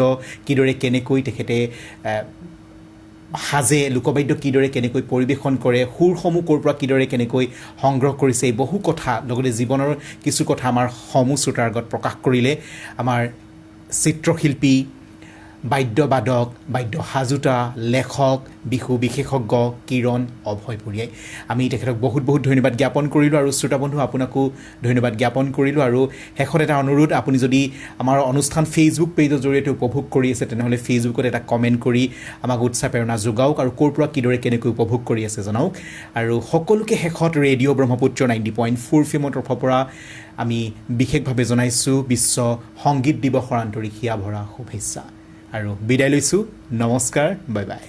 কিদৰে কেনেকৈ তেখেতে সাজে লোকবাদ্য কিদৰে কেনেকৈ পৰিৱেশন কৰে সুৰসমূহ ক'ৰ পৰা কিদৰে কেনেকৈ সংগ্ৰহ কৰিছে এই বহু কথা লগতে জীৱনৰ কিছু কথা আমাৰ সমূহ শ্ৰোতাৰ আগত প্ৰকাশ কৰিলে আমাৰ চিত্ৰশিল্পী বাদ্যবাদক বাদ্য সাজোতা লেখক বিহু বিশেষজ্ঞ কিৰণ অভয়পুৰীয়াই আমি তেখেতক বহুত বহুত ধন্যবাদ জ্ঞাপন কৰিলোঁ আৰু শ্ৰোতা বন্ধু আপোনাকো ধন্যবাদ জ্ঞাপন কৰিলোঁ আৰু শেষত এটা অনুৰোধ আপুনি যদি আমাৰ অনুষ্ঠান ফেচবুক পেজৰ জৰিয়তে উপভোগ কৰি আছে তেনেহ'লে ফেচবুকত এটা কমেণ্ট কৰি আমাক উৎসাহ প্ৰেৰণা যোগাওক আৰু ক'ৰ পৰা কিদৰে কেনেকৈ উপভোগ কৰি আছে জনাওক আৰু সকলোকে শেষত ৰেডিঅ' ব্ৰহ্মপুত্ৰ 90.4 ফেমৰ তৰফৰ পৰা আমি বিশেষভাৱে জনাইছোঁ বিশ্ব সংগীত দিৱসৰ আন্তৰিক হিয়া ভৰা শুভেচ্ছা আৰু বিদায় লৈছোঁ নমস্কাৰ বাই বাই